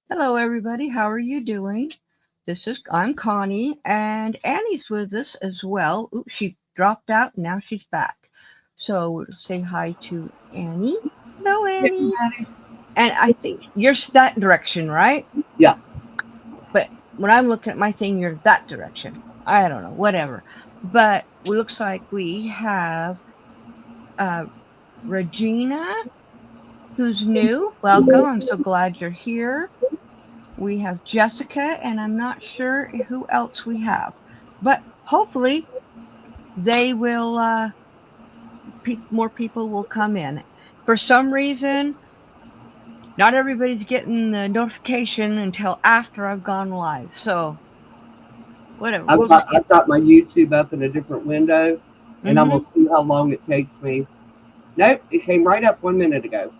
Hello, everybody. How are you doing? I'm Connie, and Annie's with us as well. Ooh, she dropped out, and now she's back. So we'll say hi to Annie. Hello, Yeah, Annie. And I think you're that direction, right? yeah. But when I'm looking at my thing, you're that direction. I don't know, whatever. But it looks like we have uh, Regina, who's new. Welcome. I'm so glad you're here. We have Jessica, and I'm not sure who else we have, but hopefully they will. More people will come in. For some reason, not everybody's getting the notification until after I've gone live. So whatever, I've we'll got see. I've got my YouTube up in a different window, and I'm Mm-hmm. gonna see how long it takes me. Nope, it came right up 1 minute ago.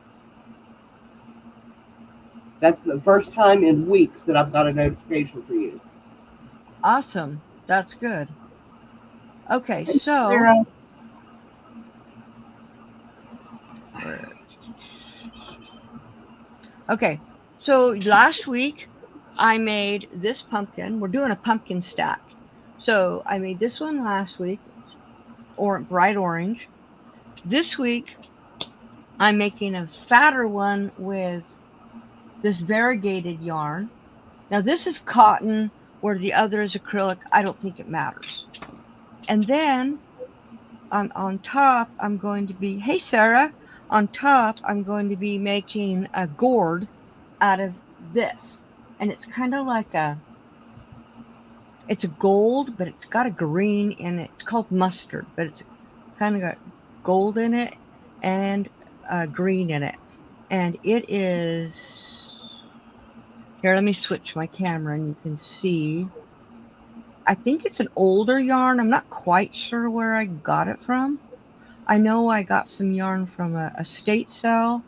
That's the first time in weeks that I've got a notification for you. Awesome. That's good. Okay, Hey, so Sarah. where- okay, so last week I made this pumpkin. We're doing a pumpkin stack. So I made this one last week, or bright orange. This week, I'm making a fatter one with this variegated yarn. Now, this is cotton, where the other is acrylic. I don't think it matters. And then on top, I'm going to be, hey, Sarah, on top, I'm going to be making a gourd out of this. And it's kind of like it's a gold, but it's got a green in it. It's called mustard, but it's kind of got gold in it and green in it. And it is here. Let me switch my camera, and you can see. I think it's an older yarn. I'm not quite sure where I got it from. I know I got some yarn from a estate sale,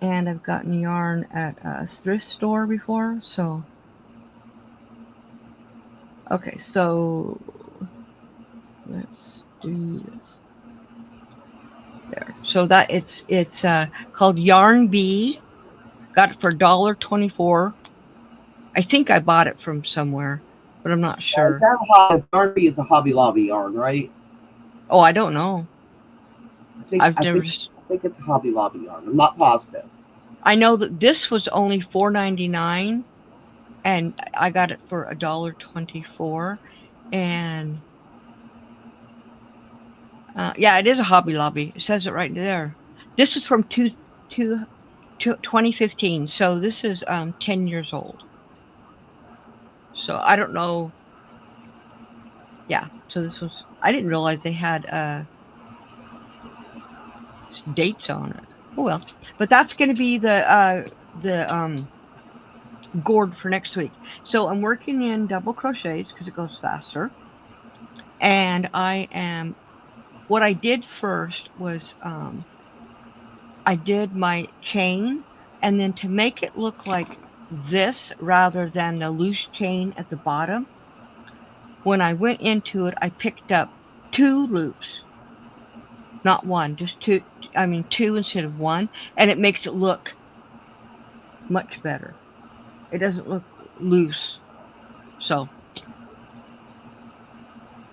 and I've gotten yarn at a thrift store before. So, okay, so let's do this there. So that it's called Yarn Bee. Got it for $1.24. I think I bought it from somewhere, but I'm not Is sure. that a Darby is a Hobby Lobby yarn, right? Oh, I don't know. I think I've I never. think I think it's a Hobby Lobby yarn. I'm not positive. I know that this was only $4.99, and I got it for $1.24. And yeah, it is a Hobby Lobby. It says it right there. This is from two, 2015, so this is 10 years old. So I don't know. Yeah, so this was. I didn't realize they had dates on it. Oh well, but that's going to be the gourd for next week. So I'm working in double crochets because it goes faster, and I am. What I did first was I did my chain, and then to make it look like this rather than the loose chain at the bottom, when I went into it, I picked up two loops, not one, just two. I mean, two instead of one, and it makes it look much better. It doesn't look loose. So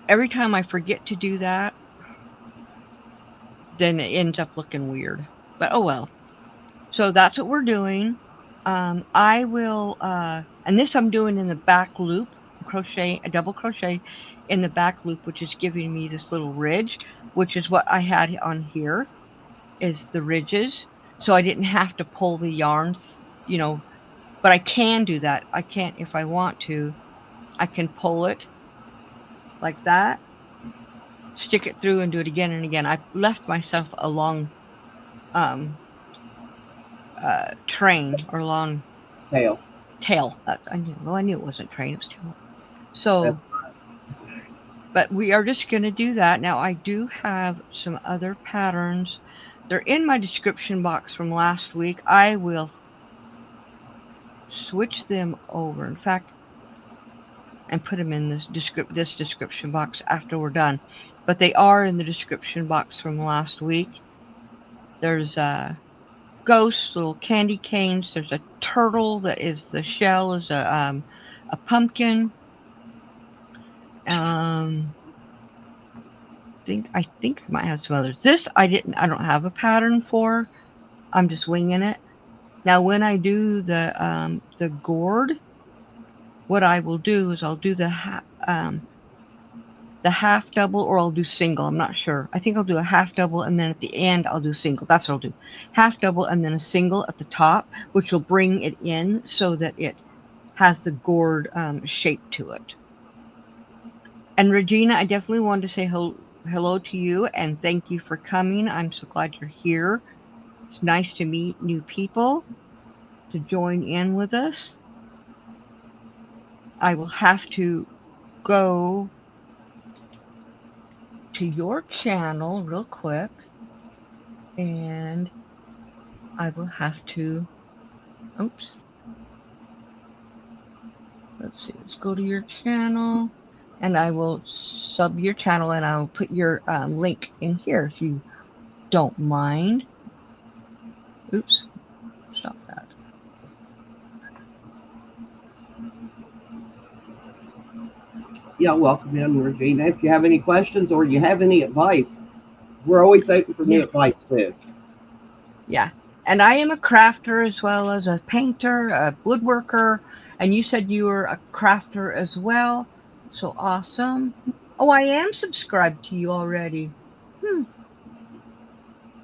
every time I forget to do that, then it ends up looking weird. But oh well. So that's what we're doing. I will, and this I'm doing in the back loop, crochet, a double crochet in the back loop, which is giving me this little ridge, which is what I had on here, is the ridges. So I didn't have to pull the yarns, you know, but I can do that. I can't, if I want to, I can pull it like that, stick it through, and do it again and again. I've left myself a long um, train or long Tail. tail. I knew. Well, I knew it wasn't train. It was tail. That's So, but we are just going to do that. Now, I do have some other patterns. They're in my description box from last week. I will switch them over. In fact, and put them in this description box after we're done. But they are in the description box from last week. There's ghosts, little candy canes. There's a turtle that is the shell is a pumpkin. Um, I think I might have some others. This I don't have a pattern for. I'm just winging it. Now when I do the gourd, what I will do is I'll do the half double or I'll do single. I'm not sure. I think I'll do a half double and then at the end I'll do single. That's what I'll do. Half double and then a single at the top, which will bring it in so that it has the gourd shape to it. And Regina, I definitely wanted to say hello to you and thank you for coming. I'm so glad you're here. It's nice to meet new people to join in with us. I will have to go to your channel real quick and I will have to, oops, let's see, let's go to your channel and I will sub your channel and I'll put your link in here if you don't mind. Oops, stop that. Yeah, welcome in, Regina. If you have any questions or you have any advice, we're always open for new advice too. Yeah. And I am a crafter as well as a painter, a woodworker. And you said you were a crafter as well. So awesome. Oh, I am subscribed to you already.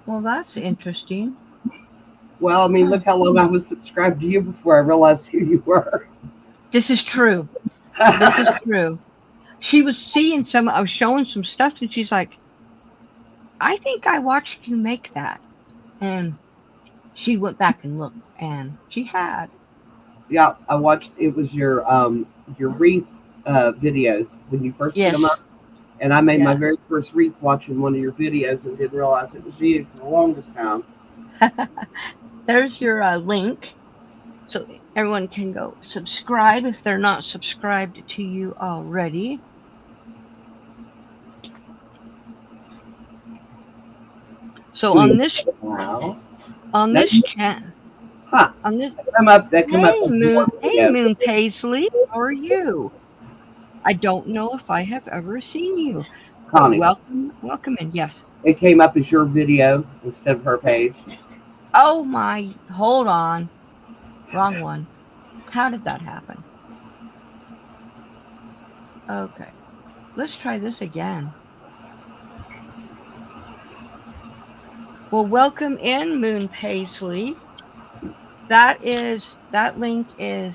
Well, that's interesting. Well, I mean, look how long I was subscribed to you before I realized who you were. This is true. This is true. She was seeing I was showing some stuff and she's like, I think I watched you make that. And she went back and looked and she had. Yeah, I watched. It was your wreath videos when you first put Yes. them up, and I made my Yeah. very first wreath watching one of your videos and didn't realize it was you for the longest time. There's your link. So everyone can go subscribe if they're not subscribed to you already. So on this Wow. on That, this chat huh? on this That come up. Hey Moon Paisley, how are you? I don't know if I have ever seen you, but Connie. welcome in. Yes. It came up as your video instead of her page. Oh my, hold on, wrong one. How did that happen? Okay, let's try this again. Well, welcome in, Moon Paisley. That link is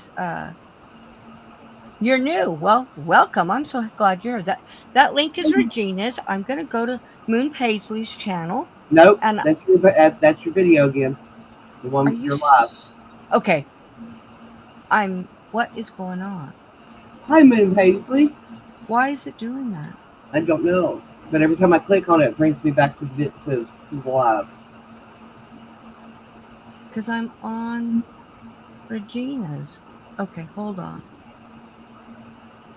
you're new. Well, welcome. I'm so glad you're here. That link is Regina's. I'm gonna go to Moon Paisley's channel. Nope, And that's your video again. The are one you you're live. Okay. What is going on? Hi, Moon Paisley. Why is it doing that? I don't know, but every time I click on it, it brings me back to the live. Because I'm on Regina's. Okay, hold on.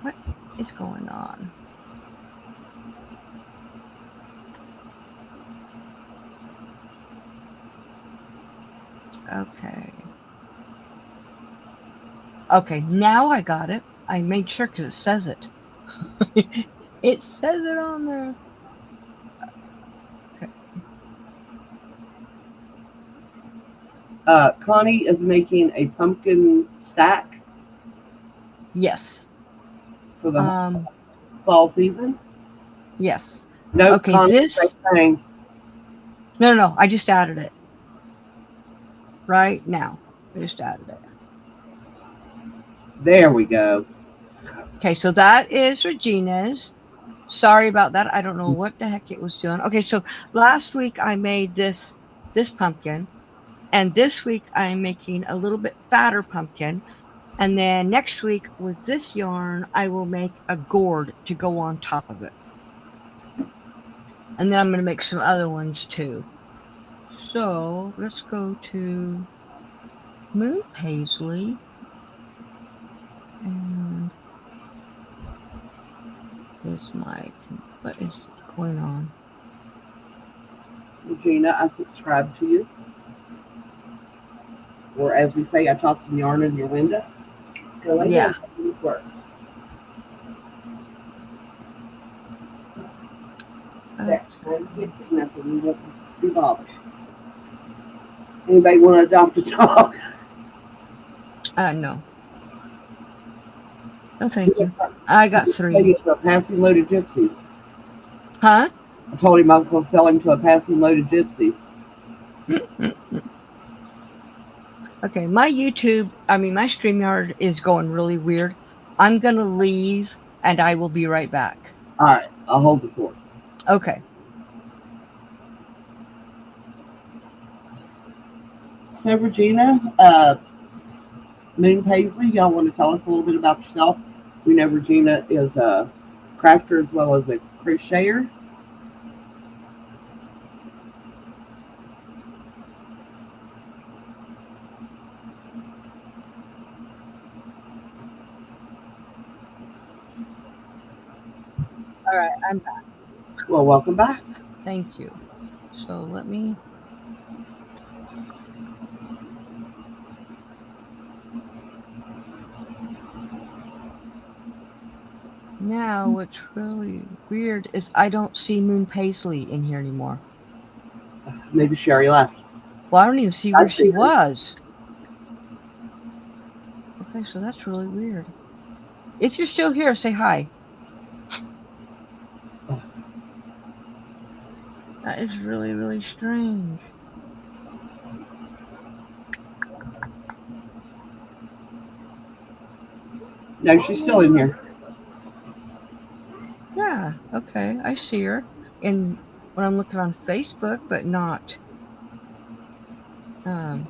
What is going on? Okay. Okay, now I got it. I made sure because it says it. It says it on there. Okay. Connie is making a pumpkin stack. Yes. For the fall season. Yes. No. Okay. Connie, thing. No. I just added it. Right now, I just added it. There we go. Okay, so that is Regina's. Sorry about that. I don't know what the heck it was doing. Okay, so last week I made this pumpkin, and this week I'm making a little bit fatter pumpkin, and then next week with this yarn I will make a gourd to go on top of it, and then I'm going to make some other ones too. So let's go to Moon Paisley, and here's what is going on? Regina, I subscribe to you. Or as we say, I toss some yarn in your window. Go lay Yeah. down and work. Next time you get sick nothing, you won't be bothered. Anybody want to adopt a dog? No. No, thank you. I got 3. To a passing load of gypsies. Huh? I told him I was going to sell him to a passing load of gypsies. Okay, my StreamYard is going really weird. I'm going to leave and I will be right back. All right, I'll hold the fort. Okay. So, Regina, Moon Paisley, y'all want to tell us a little bit about yourself? We know Regina is a crafter as well as a crocheter. All right, I'm back. Well, welcome back. Thank you. So let me. Now, what's really weird is I don't see Moon Paisley in here anymore. Maybe Sherry left. Well, I don't even see I where see she her. was. Okay, so that's really weird. If you're still here, say hi. That is really, really strange. No, she's still in here. Yeah, okay, I see her in when I'm looking on Facebook, but not. Um,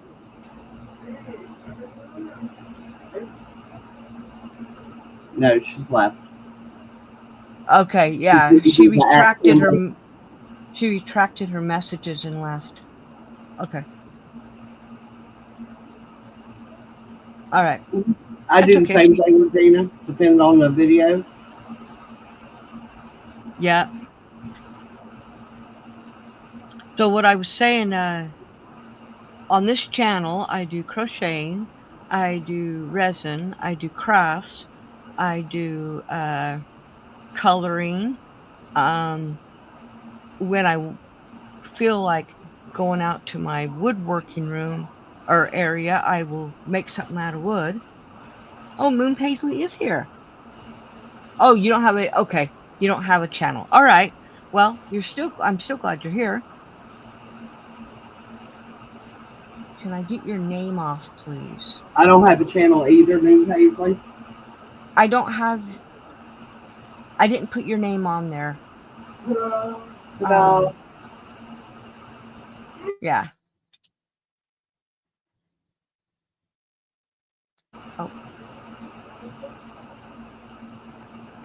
No, she's left. okay, yeah, she retracted her. She retracted her messages in last. Okay. All right. I That's do the okay. same thing with Regina, depending on the video. Yeah. So what I was saying, on this channel, I do crocheting, I do resin, I do crafts, I do coloring. When I feel like going out to my woodworking room or area, I will make something out of wood. Oh, Moon Paisley is here. Oh, you don't have a okay. You don't have a channel. All right. Well, I'm still glad you're here. Can I get your name off, please? I don't have a channel either, Moon Paisley. I don't have. I didn't put your name on there. No. Yeah. Oh.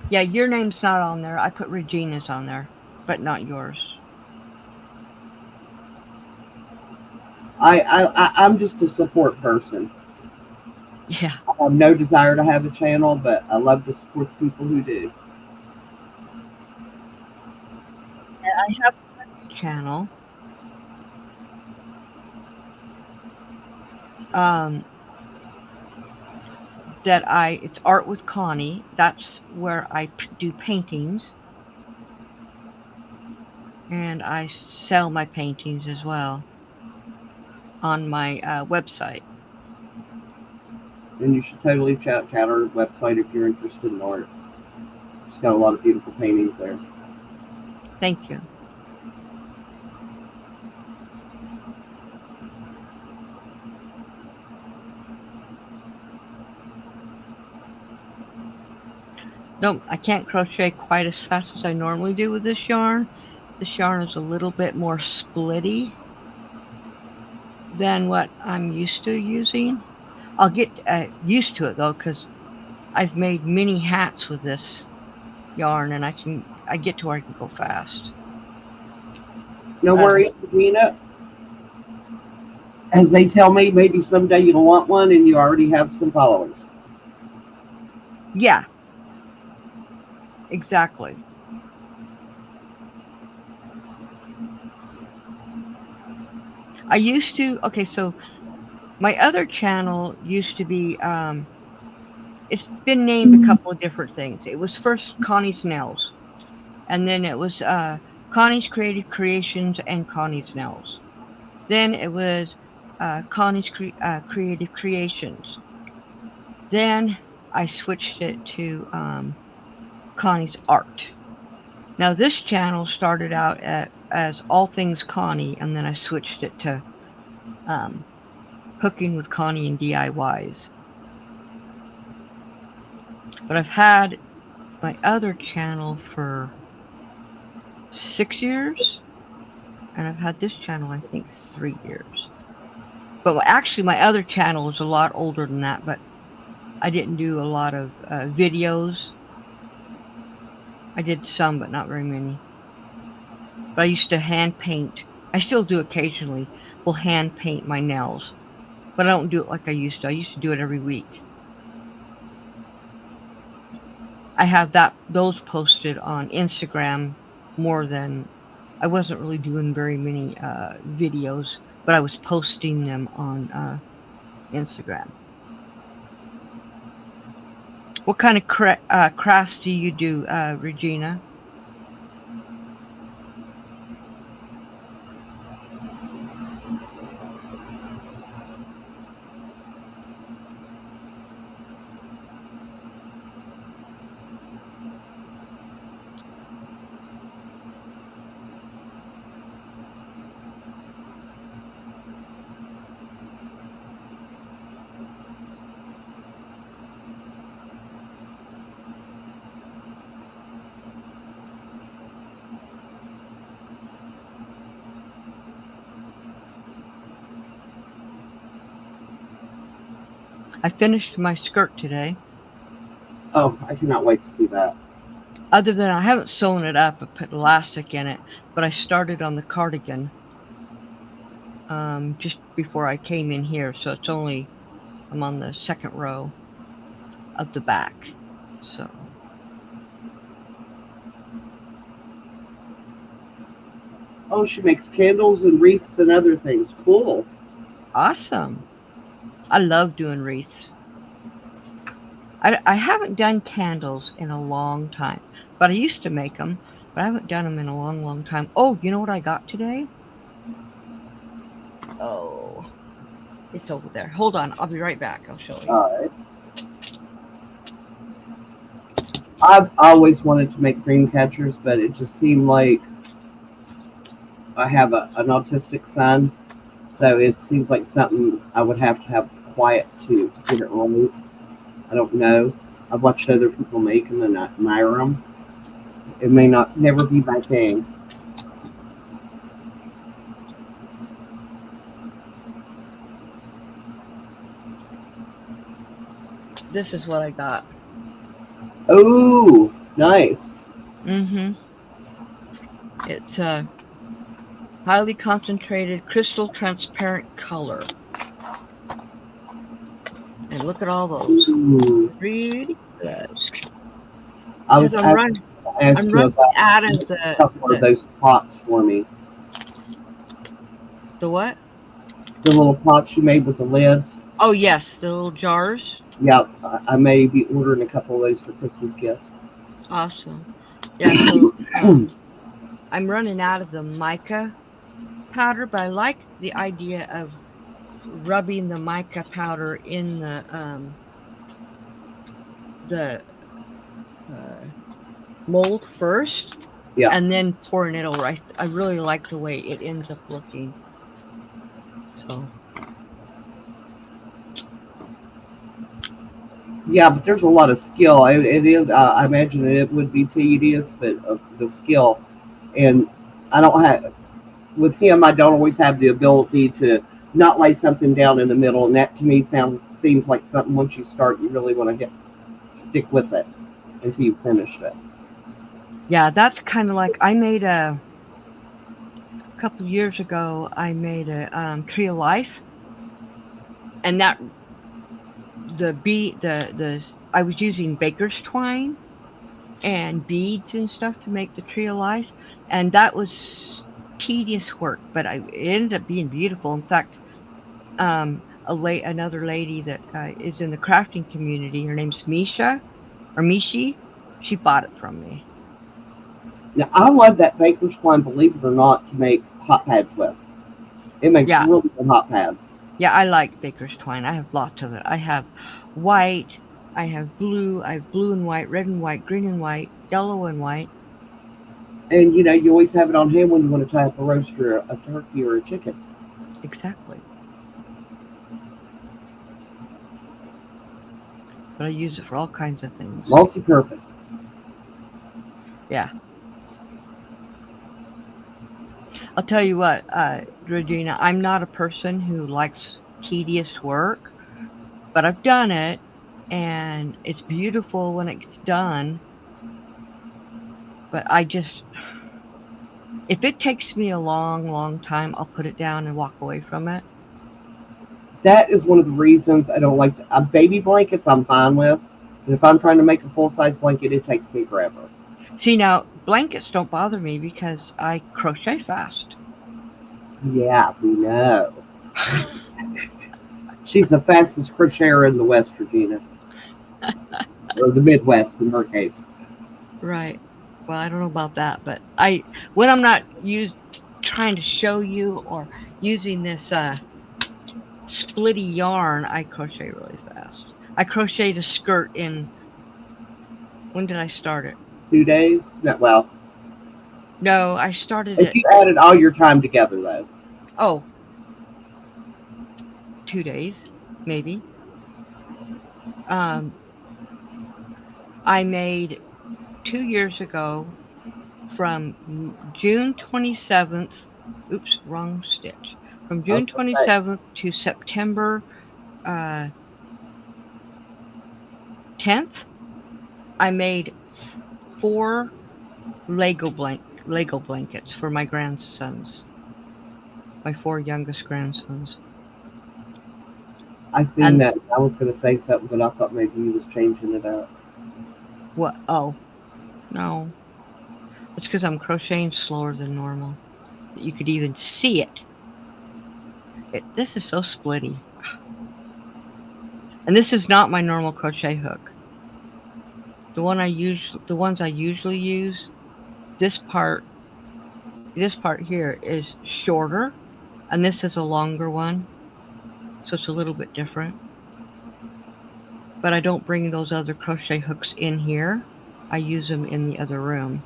Yeah, your name's not on there. I put Regina's on there, but not yours. I'm just a support person. Yeah. I have no desire to have a channel, but I love to support the people who do. I have a channel. Um, it's Art with Connie. That's where I do paintings, and I sell my paintings as well on my website. And you should totally check out our website if you're interested in art. She's got a lot of beautiful paintings there. Thank you. No, I can't crochet quite as fast as I normally do with this yarn. This yarn is a little bit more splitty than what I'm used to using. I'll get used to it though, because I've made many hats with this yarn, and I get to where I can go fast. No worries, Regina. As they tell me, maybe someday you'll want one, and you already have some followers. Yeah, exactly. I used to. Okay, so My other channel used to be it's been named a couple of different things. It was first Connie's Nails, and then it was Connie's Creative Creations and Connie's Nails. Then it was Connie's Creative Creations. Then I switched it to Connie's Art. Now this channel started out as All Things Connie, and then I switched it to um, Cooking with Connie and DIYs. But I've had my other channel for 6 years, and I've had this channel, I think, 3 years. But actually, my other channel is a lot older than that, but I didn't do a lot of videos. I did some, but not very many. But I used to hand paint. I still do occasionally. Will hand paint my nails, but I don't do it like I used to. I used to do it every week. I have those posted on Instagram more than I wasn't really doing very many videos, but I was posting them on Instagram. What kind of crafts do you do, Regina? I finished my skirt today. Oh, I cannot wait to see that. Other than I haven't sewn it up, I put elastic in it, but I started on the cardigan just before I came in here, so I'm on the second row of the back. So Oh, she makes candles and wreaths and other things. Cool. awesome. I love doing wreaths. I haven't done candles in a long time, but I used to make them, but I haven't done them in a long, long time. Oh, you know what I got today? Oh, it's over there. Hold on, I'll be right back. I'll show you. All right. I've always wanted to make dream catchers, but it just seemed like I have an autistic son, so it seems like something I would have to have quiet to get it right. I don't know. I've watched other people make them and I admire them. It may not never be my thing. This is what I got. Oh, nice. Mm-hmm. It's a highly concentrated crystal transparent color. And look at all those. Ooh. Really good. I was I'm running out of a couple of those pots for me. The what? The little pots you made with the lids. Oh yes, the little jars. Yeah, I may be ordering a couple of those for Christmas gifts. Awesome. Yeah, so I'm running out of the mica powder, but I like the idea of rubbing the mica powder in the mold first, yeah, and then pouring it over. I really like the way it ends up looking. So yeah, but there's a lot of skill. It is. I imagine it would be tedious, but the skill, and I don't have with him. I don't always have the ability to not lay something down in the middle, and that to me seems like something. Once you start, you really want to stick with it until you finish it. yeah, that's kind of like I made a couple of years ago. I made a tree of life, and that I was using baker's twine and beads and stuff to make the tree of life, and that was tedious work, but it ended up being beautiful. In fact, another lady that is in the crafting community. Her name's Misha or Mishi. She bought it from me. Now, I love that baker's twine, believe it or not, to make hot pads with. It makes Yeah, really good hot pads. yeah, I like baker's twine. I have lots of it. I have white, I have blue, I have blue and white, red and white, green and white, yellow and white. And you always have it on hand when you want to tie up a roast or a turkey or a chicken. Exactly. But I use it for all kinds of things. Multi-purpose. Yeah. I'll tell you what, Regina, I'm not a person who likes tedious work, but I've done it and it's beautiful when it gets done. But if it takes me a long, long time, I'll put it down and walk away from it. That is one of the reasons I don't like baby blankets. I'm fine with, but if I'm trying to make a full size blanket, it takes me forever. See, now, blankets don't bother me because I crochet fast. Yeah, we know. She's the fastest crocheter in the West, Regina, or the Midwest in her case. Right. Well, I don't know about that, but when I'm not trying to show you or using this splitty yarn, I crochet really fast. I crocheted a skirt in, when did I start it? 2 days? No, well, No, I started if it, you added all your time together, though. oh, 2 days, maybe. Um, I made 2 years ago from June 27th, oops, wrong stitch. From June Okay. 27th to September 10th, I made 4 Lego blankets for my grandsons, my 4 youngest grandsons. I seen And that. I was going to say something, but I thought maybe you was changing it up. what? Oh, no. It's because I'm crocheting slower than normal. You could even see it. This is so splitty. And this is not my normal crochet hook. The ones I usually use, this part, this part here is shorter, and this is a longer one, so it's a little bit different. But I don't bring those other crochet hooks in here. I use them in the other room.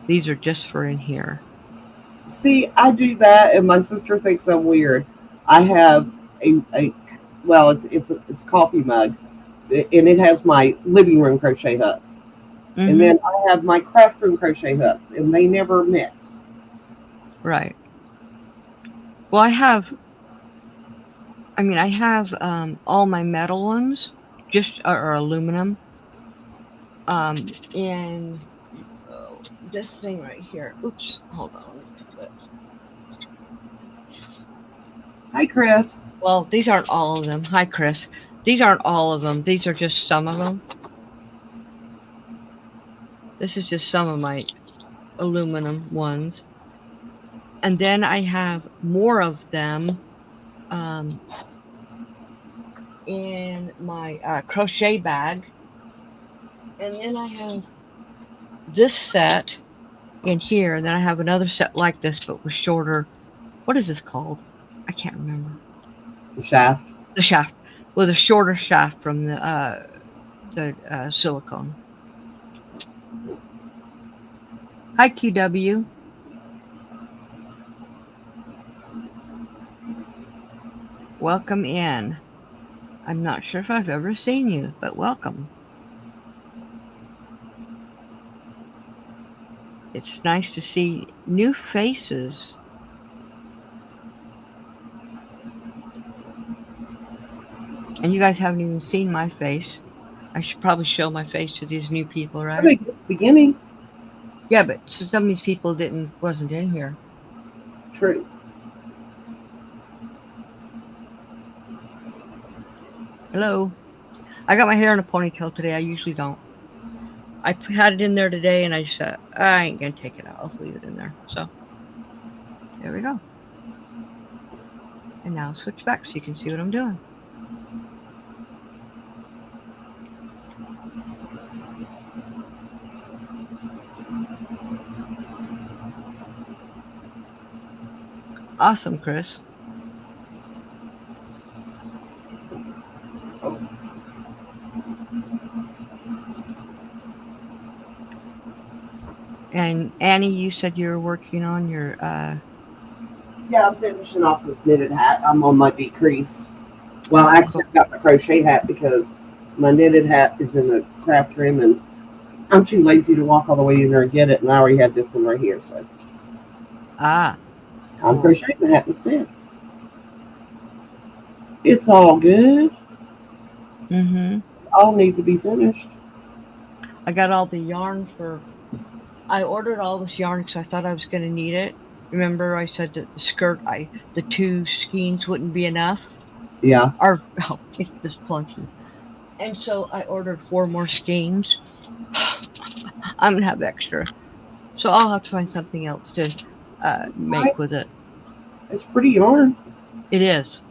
These are just for in here. See, I do that, and my sister thinks I'm weird. I have a well, it's a coffee mug, and it has my living room crochet hooks, and Mm-hmm. then I have my craft room crochet hooks, and they never mix. Right. Well, I have all my metal ones, just or aluminum, in this thing right here. Oops, hold on. Let me fix it. Hi, Chris. Well, these aren't all of them. Hi, Chris. These aren't all of them. These are just some of them. This is just some of my aluminum ones. And then I have more of them um, in my crochet bag. And then I have this set in here. And then I have another set like this, but with shorter. What is this called? I can't remember. The shaft. The shaft. With a shorter shaft from the silicone. Hi, QW. Welcome in. I'm not sure if I've ever seen you, but welcome. It's nice to see new faces. And you guys haven't even seen my face. I should probably show my face to these new people, I right? think it's beginning. Yeah, but some of these people wasn't in here. True. Hello. I got my hair in a ponytail today. I usually don't. I had it in there today, and I just said, I ain't gonna take it out. I'll leave it in there. So there we go. And now switch back so you can see what I'm doing. Awesome, Chris. And Annie, you said you were working on your Yeah, I'm finishing off this knitted hat. I'm on my decrease. Well, oh, actually, I've got my crochet hat because my knitted hat is in the craft room, and I'm too lazy to walk all the way in there and get it. And I already had this one right here, so ah, I'm cool. crocheting the hat instead. It's all good. Mm-hmm. All need to be finished. I got all the yarn for. I ordered all this yarn because I thought I was going to need it. Remember, I said that the 2 skeins wouldn't be enough, Yeah. or oh, it's this plunky. And so I ordered 4 more skeins. I'm gonna have extra, so I'll have to find something else to Right. make with it. It's pretty yarn. It is.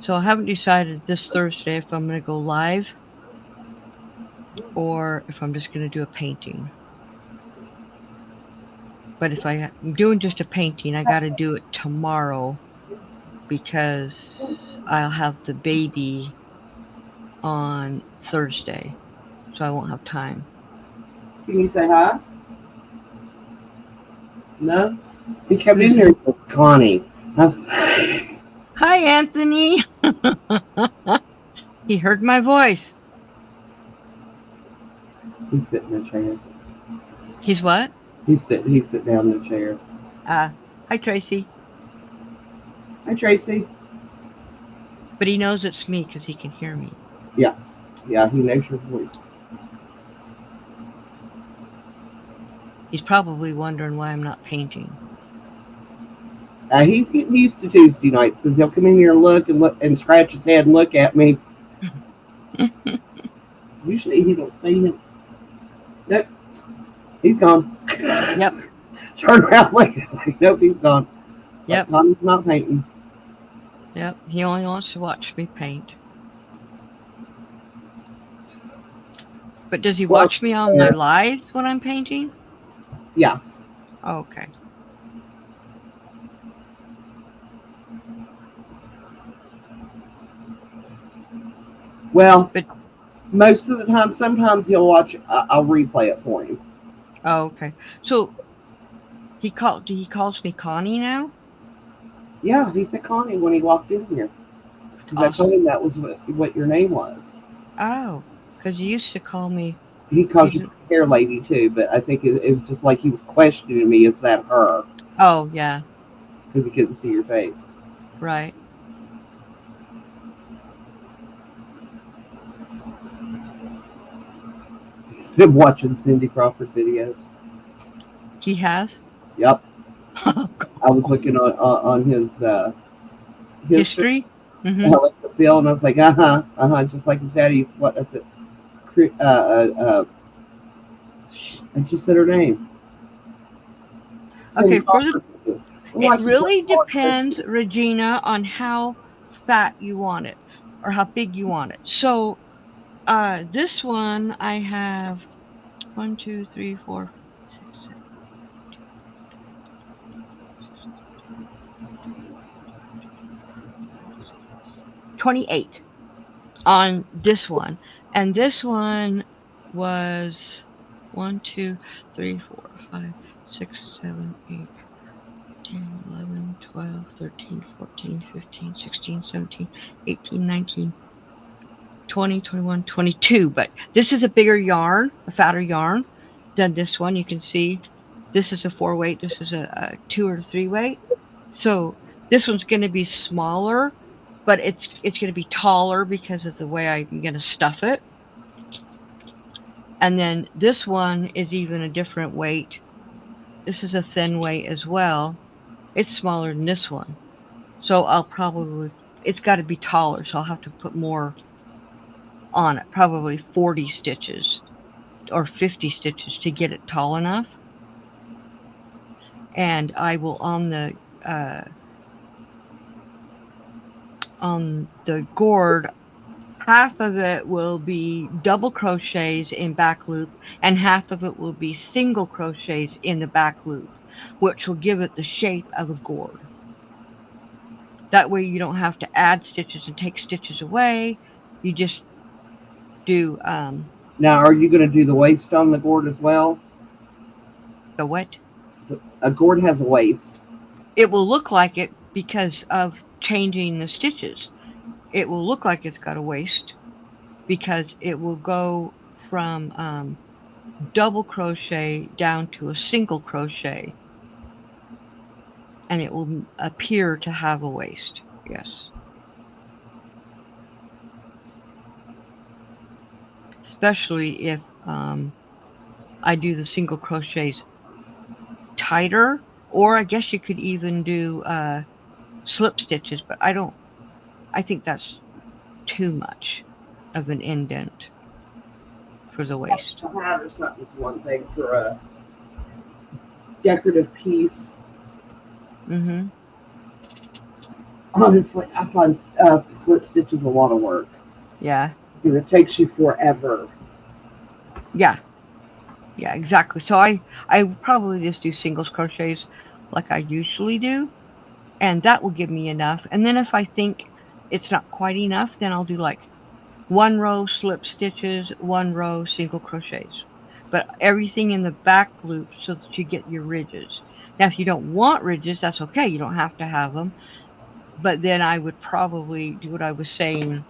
So I haven't decided this Thursday if I'm gonna go live or if I'm just gonna do a painting. But if I'm doing just a painting, I gotta do it tomorrow because I'll have the baby on Thursday, so I won't have time. Can you say hi? No? He came Who's in there with Connie. Hi, Anthony. He heard my voice. He's sitting in a chair. He's what? He's sitting down in the chair. Hi, Tracy. Hi, Tracy. But he knows it's me because he can hear me. Yeah, he knows your voice. He's probably wondering why I'm not painting. He's getting used to Tuesday nights because he'll come in here and look and scratch his head and look at me. Usually he don't say him. Nope, he's gone. Yep. Turn around like nope, he's gone. Yep. I'm not painting. Yep. He only wants to watch me paint. But does he watch me on my lives when I'm painting? Yes. Oh, okay. Well, but most of the time, sometimes he'll watch. I'll replay it for him. Oh, okay. So he calls me Connie now? Yeah, he said Connie when he walked in here. Because I told him that was what your name was. Oh, because you used to call me. He calls you hair lady too, but I think it was just like he was questioning me. Is that her? Oh, yeah. Because he couldn't see your face. Right. He's been watching Cindy Crawford videos. He has? Yep. I was looking on his history. Mm-hmm. I looked at Bill and I was like, just like his daddy's. What is it? I just said her name. Okay, it really depends, Regina, on how fat you want it or how big you want it. So, this one I have 1, 2, 3, 4, 6, 7, 28 on this one, and this one was 1, 2, 3, 4, 5, 6, 7, 8, 10, 11, 12, 13, 14, 15, 16, 17, 18, 19, 20, 21, 22. But this is a bigger yarn, a fatter yarn than this one. You can see this is a 4-weight, this is a 2 or 3-weight. So this one's going to be smaller, but it's going to be taller because of the way I'm going to stuff it. And then this one is even a different weight. this is a thin weight as well. It's smaller than this one. So I'll probably, it's got to be taller, so I'll have to put more on it, probably 40 stitches or 50 stitches to get it tall enough. And I will uh, on the gourd, half of it will be double crochets in back loop, and half of it will be single crochets in the back loop, which will give it the shape of a gourd. That way you don't have to add stitches and take stitches away. You just do Now, are you going to do the waist on the gourd as well? the what? A gourd has a waist. It will look like it because of changing the stitches. It will look like it's got a waist because it will go from double crochet down to a single crochet, and it will appear to have a waist. Yes. Especially if I do the single crochets tighter, or I guess you could even do slip stitches, but I think that's too much of an indent for the waist. A hat or something is one thing. For a decorative piece, Mm-hmm. honestly, I find slip stitches a lot of work Yeah. because it takes you forever. Yeah. Yeah, exactly. So I probably just do singles crochets like I usually do, and that will give me enough. And then if I think it's not quite enough, then I'll do like one row slip stitches, one row single crochets. But everything in the back loop so that you get your ridges. Now, if you don't want ridges, that's okay. You don't have to have them. But then I would probably do what I was saying.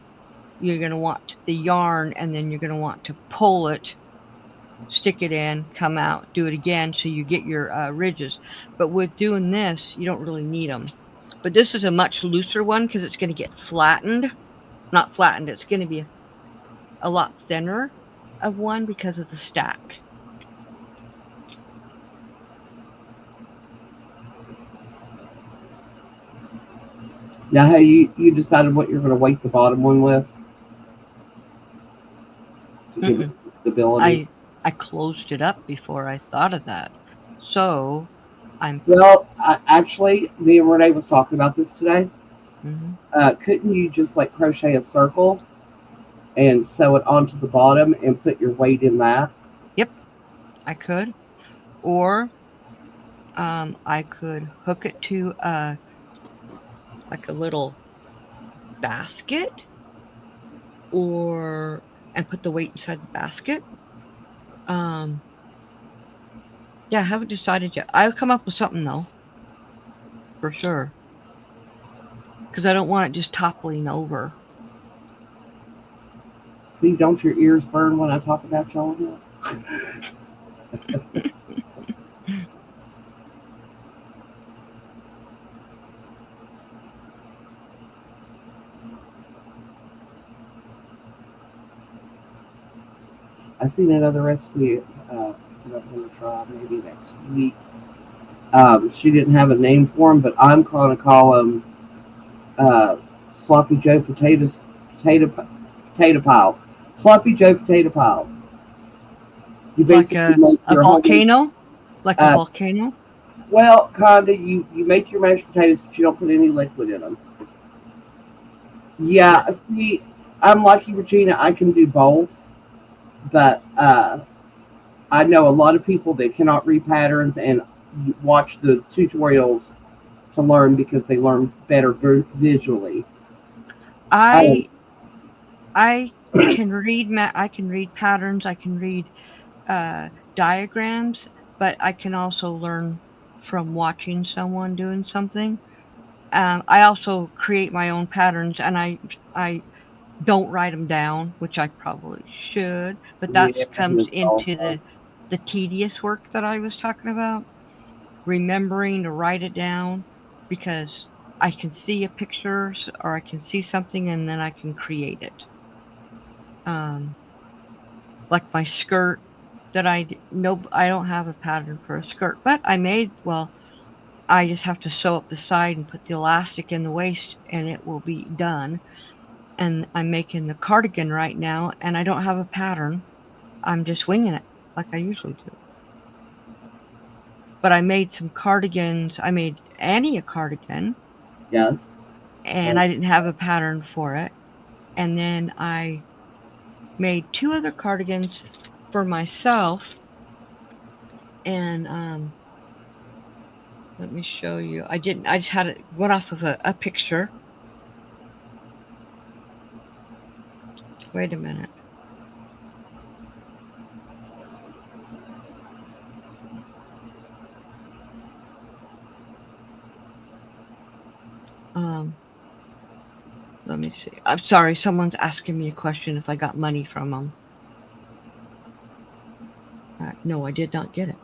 You're going to want the yarn, and then you're going to want to pull it, stick it in, come out, do it again so you get your ridges. But with doing this, you don't really need them. But this is a much looser one because it's going to get flattened. Not flattened, it's going to be a lot thinner of one because of the stack. Now, have you decided what you're going to weight the bottom one with to give it Mm-mm. stability? I closed it up before I thought of that. So I'm. Well, actually, me and Renee was talking about this today. Mm-hmm. Couldn't you just like crochet a circle and sew it onto the bottom and put your weight in that? Yep, I could. Or I could hook it to like a little basket, or and put the weight inside the basket. Um, yeah, I haven't decided yet. I'll come up with something though, for sure, because I don't want it just toppling over. See, don't your ears burn when I talk about y'all? I seen another recipe that I'm going to try maybe next week. She didn't have a name for them, but I'm going to call them uh, sloppy Joe potato piles. Sloppy Joe potato piles. You Like basically make a your homemade. volcano, like a Uh, volcano. well, kinda. You make your mashed potatoes, but you don't put any liquid in them. Yeah. See, I'm like you, Regina. I can do both, but I know a lot of people that cannot read patterns and watch the tutorials to learn because they learn better visually. I I I can read I can read patterns. I can read uh, diagrams, but I can also learn from watching someone doing something. I also create my own patterns, and I don't write them down, which I probably should. But that yeah, comes it's into also the tedious work that I was talking about. Remembering to write it down because I can see a picture or I can see something and then I can create it. Um, like my skirt that I don't have a pattern for a skirt, but I made, well, I just have to sew up the side and put the elastic in the waist and it will be done. And I'm making the cardigan right now and I don't have a pattern. I'm just winging it like I usually do. But I made some cardigans. I made Annie a cardigan Yes. and I didn't have a pattern for it. And then I made 2 other cardigans for myself. And let me show you. I didn't. I just had it went off of a picture. Wait a minute. Let me see. I'm sorry. Someone's asking me a question. If I got money from them. No, I did not get it.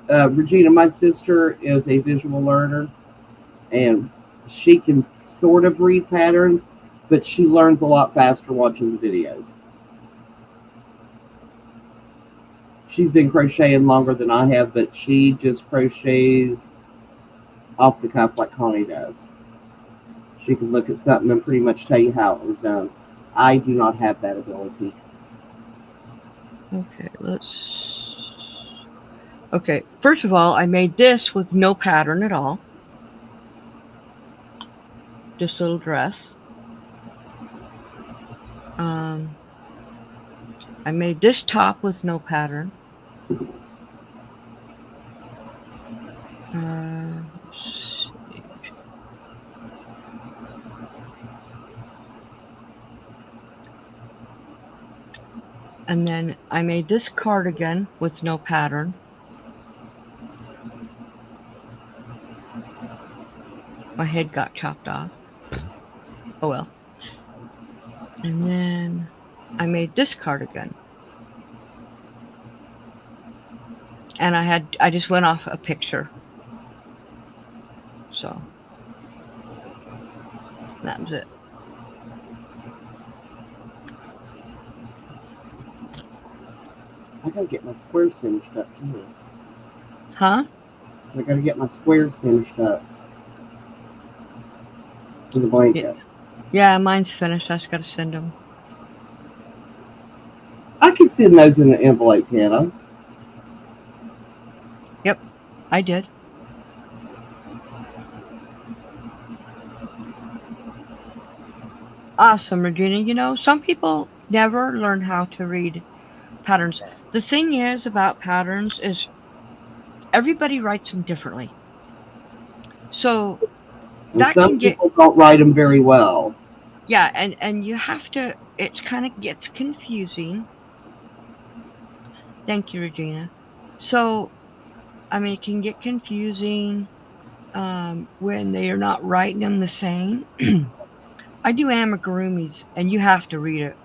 Regina, my sister is a visual learner, and she can sort of read patterns, but she learns a lot faster watching the videos. She's been crocheting longer than I have, but she just crochets off the cuff like Connie does. She can look at something and pretty much tell you how it was done. I do not have that ability. Okay, Okay, first of all, I made this with no pattern at all. Just a little dress. I made this top with no pattern. And then I made this cardigan with no pattern. My head got chopped off. Oh well. And then I made this cardigan. And I just went off a picture. So that was it. I gotta get my squares finished up too. Huh? So I gotta get my squares finished up for the blanket. Yeah, mine's finished. I just gotta send them. I can send those in an envelope, can't I? Yep, I did. Awesome, Regina. You know, some people never learn how to read patterns. The thing is about patterns is everybody writes them differently. So and that some can get, people don't write them very well. yeah, and you have to. It kind of gets confusing. Thank you, Regina. So, I mean, it can get confusing when they are not writing them the same. I do amigurumis, and you have to read it.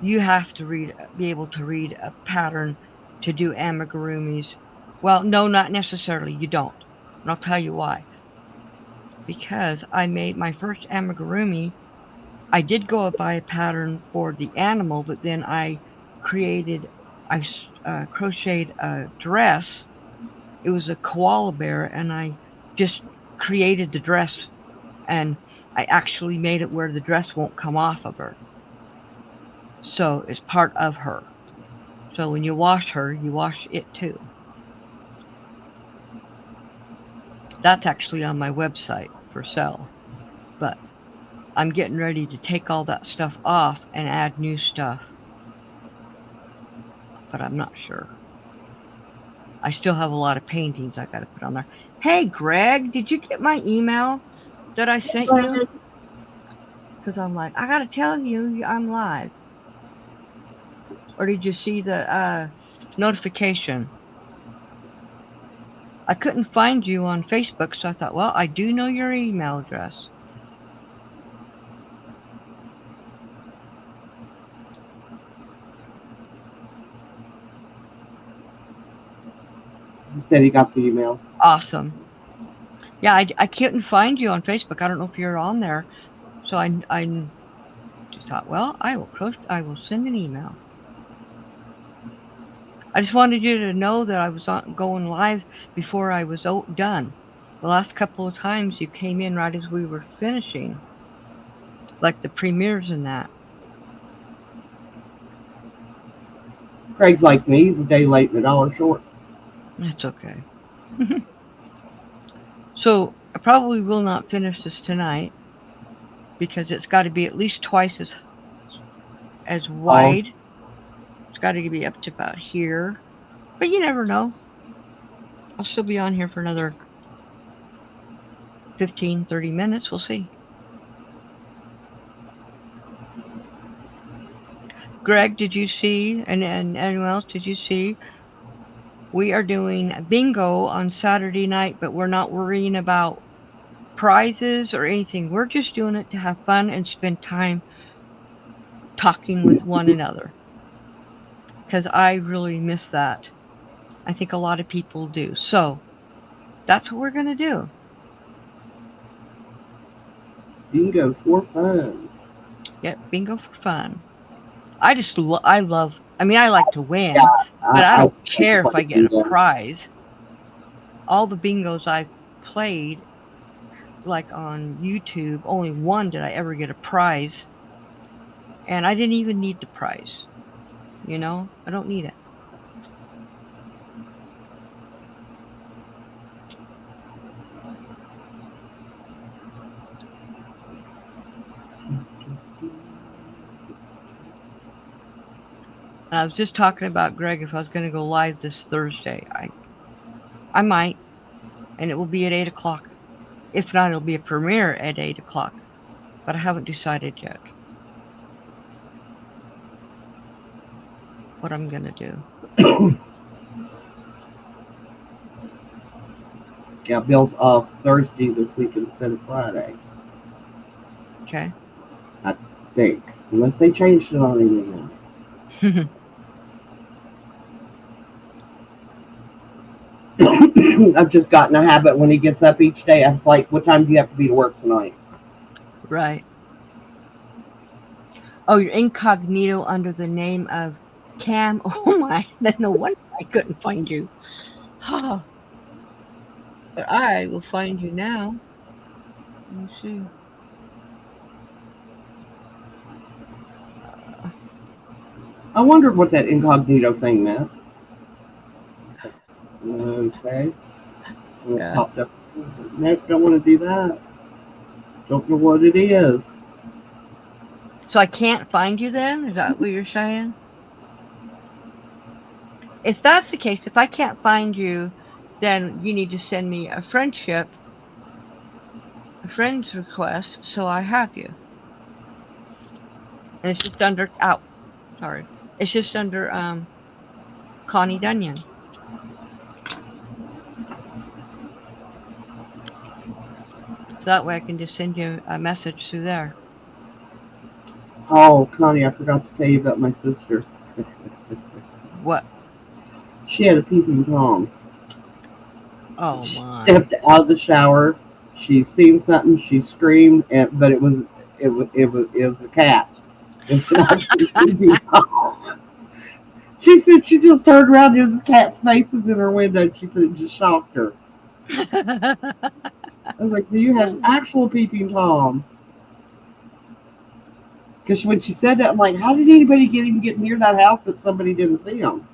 You have to be able to read a pattern to do amigurumis. Well, no, not necessarily. You don't. And I'll tell you why. Because I made my first amigurumi, I did go by a pattern for the animal, but then I crocheted a dress. It was a koala bear, and I just created the dress, and I actually made it where the dress won't come off of her. So it's part of her. So when you wash her, you wash it too. That's actually on my website for sale. But I'm getting ready to take all that stuff off and add new stuff. But I'm not sure. I still have a lot of paintings I gotta put on there. Hey Greg, did you get my email that I sent you? Because I'm like, I gotta tell you I'm live. Or did you see the notification? I couldn't find you on Facebook, so I thought, well, I do know your email address. He said he got the email. Awesome. Yeah, I couldn't find you on Facebook. I don't know if you're on there. So I just thought, well, I will send an email. I just wanted you to know that I was going live before I was done. The last couple of times you came in right as we were finishing, like the premieres and that. Craig's like me. He's a day late and a dollar short. That's okay. So I probably will not finish this tonight because it's got to be at least twice as Oh, wide. It's got to be up to about here. But you never know. I'll still be on here for another 15, 30 minutes. We'll see. Greg, did you see, and anyone else, did you see? We are doing bingo on Saturday night, but we're not worrying about prizes or anything. We're just doing it to have fun and spend time talking with one another. Because I really miss that. I think a lot of people do. So that's what we're going to do. bingo for fun. Yep, bingo for fun. I love, I mean, I like to Yeah, win, but I I don't like to care if play I get a bingo. prize. All the bingos I've played, like on YouTube, only one did I ever get a prize, and I didn't even need the prize. You know, I don't need it. And I was just talking about Greg if I was going to go live this Thursday. I might, and it will be at 8 o'clock. If not, it'll be a premiere at 8 o'clock. But I haven't decided yet what I'm going to do. Yeah, Bill's off Thursday this week instead of Friday. Okay. I think, unless they changed it on him again. I've just gotten a habit when he gets up each day. I was like, "What time do you have to be to work tonight?" Right. Oh, you're incognito under the name of Cam. Oh my, no wonder I couldn't find you. Oh, but I will find you now. Let me see. I wondered what that incognito thing meant. Okay, and it Yeah. popped up. Nope, don't want to do that. Don't know what it is. So I can't find you then? Is that what you're saying? If that's the case, if I can't find you, then you need to send me a friend's request, so I have you. And it's just under out. Sorry, it's just under Connie Dunyan. So that way I can just send you a message through there. Oh, Connie, I forgot to tell you about my sister. What? She had a peeping tom. Oh She my. stepped out of the shower. She seen something. She screamed, but it was a cat. It's not a peeping tom. She said she just turned around. There's cat's faces in her window. She said it just shocked her. I was like, so you had an actual peeping tom? Because when she said that, I'm like, how did anybody even get near that house that somebody didn't see them?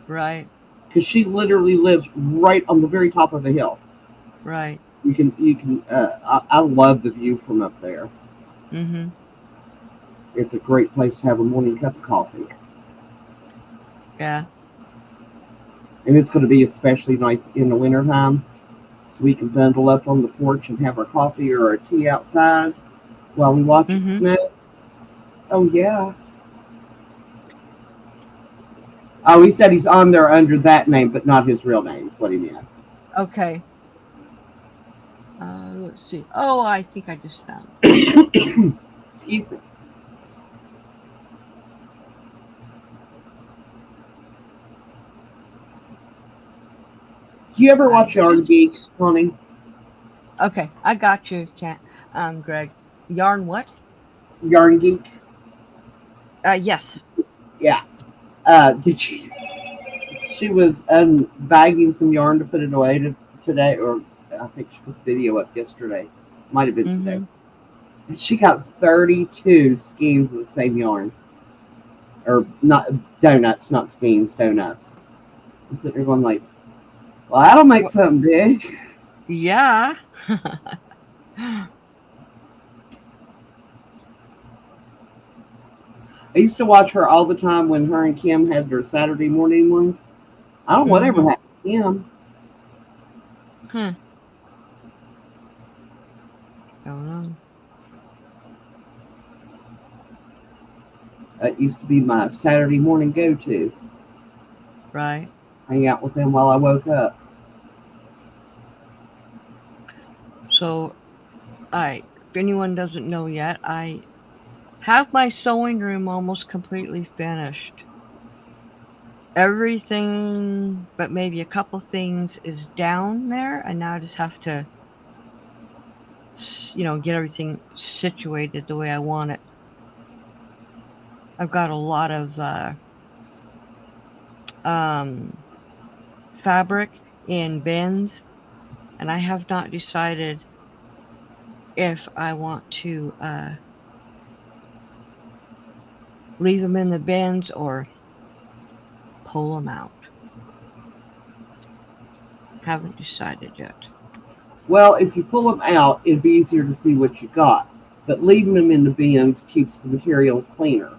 Right. Because she literally lives right on the very top of a hill. Right. You can. I love the view from up there. Mhm. It's a great place to have a morning cup of coffee, Yeah. and it's going to be especially nice in the wintertime, so we can bundle up on the porch and have our coffee or our tea outside while we watch it Mhm. snow. Oh yeah. Oh, he said he's on there under that name, but not his real name. Is what he meant. Okay. Let's see. Oh, I think I just found. Excuse me. Do you ever I watch Yarn just. Geek, Connie? Okay, I got you, Greg. Yarn what? Yarn Geek. Yes. Yeah. Did you? she was bagging some yarn to put it away today, or I think she put the video up yesterday. Might have been today. Mm-hmm. And she got 32 skeins of the same yarn. Or not donuts, not skeins, donuts. I'm sitting there going like, well, that'll make something big. Yeah. I used to watch her all the time when her and Kim had their Saturday morning ones. I don't know whatever happened to Kim. Don't know. That used to be my Saturday morning go-to. Right. Hang out with them while I woke up. So, if anyone doesn't know yet, I have my sewing room almost completely finished. Everything but maybe a couple things is down there, and now I just have to, get everything situated the way I want it. I've got a lot of fabric in bins, and I have not decided if I want to leave them in the bins or pull them out. Haven't decided yet. Well, if you pull them out, it'd be easier to see what you got. But leaving them in the bins keeps the material cleaner.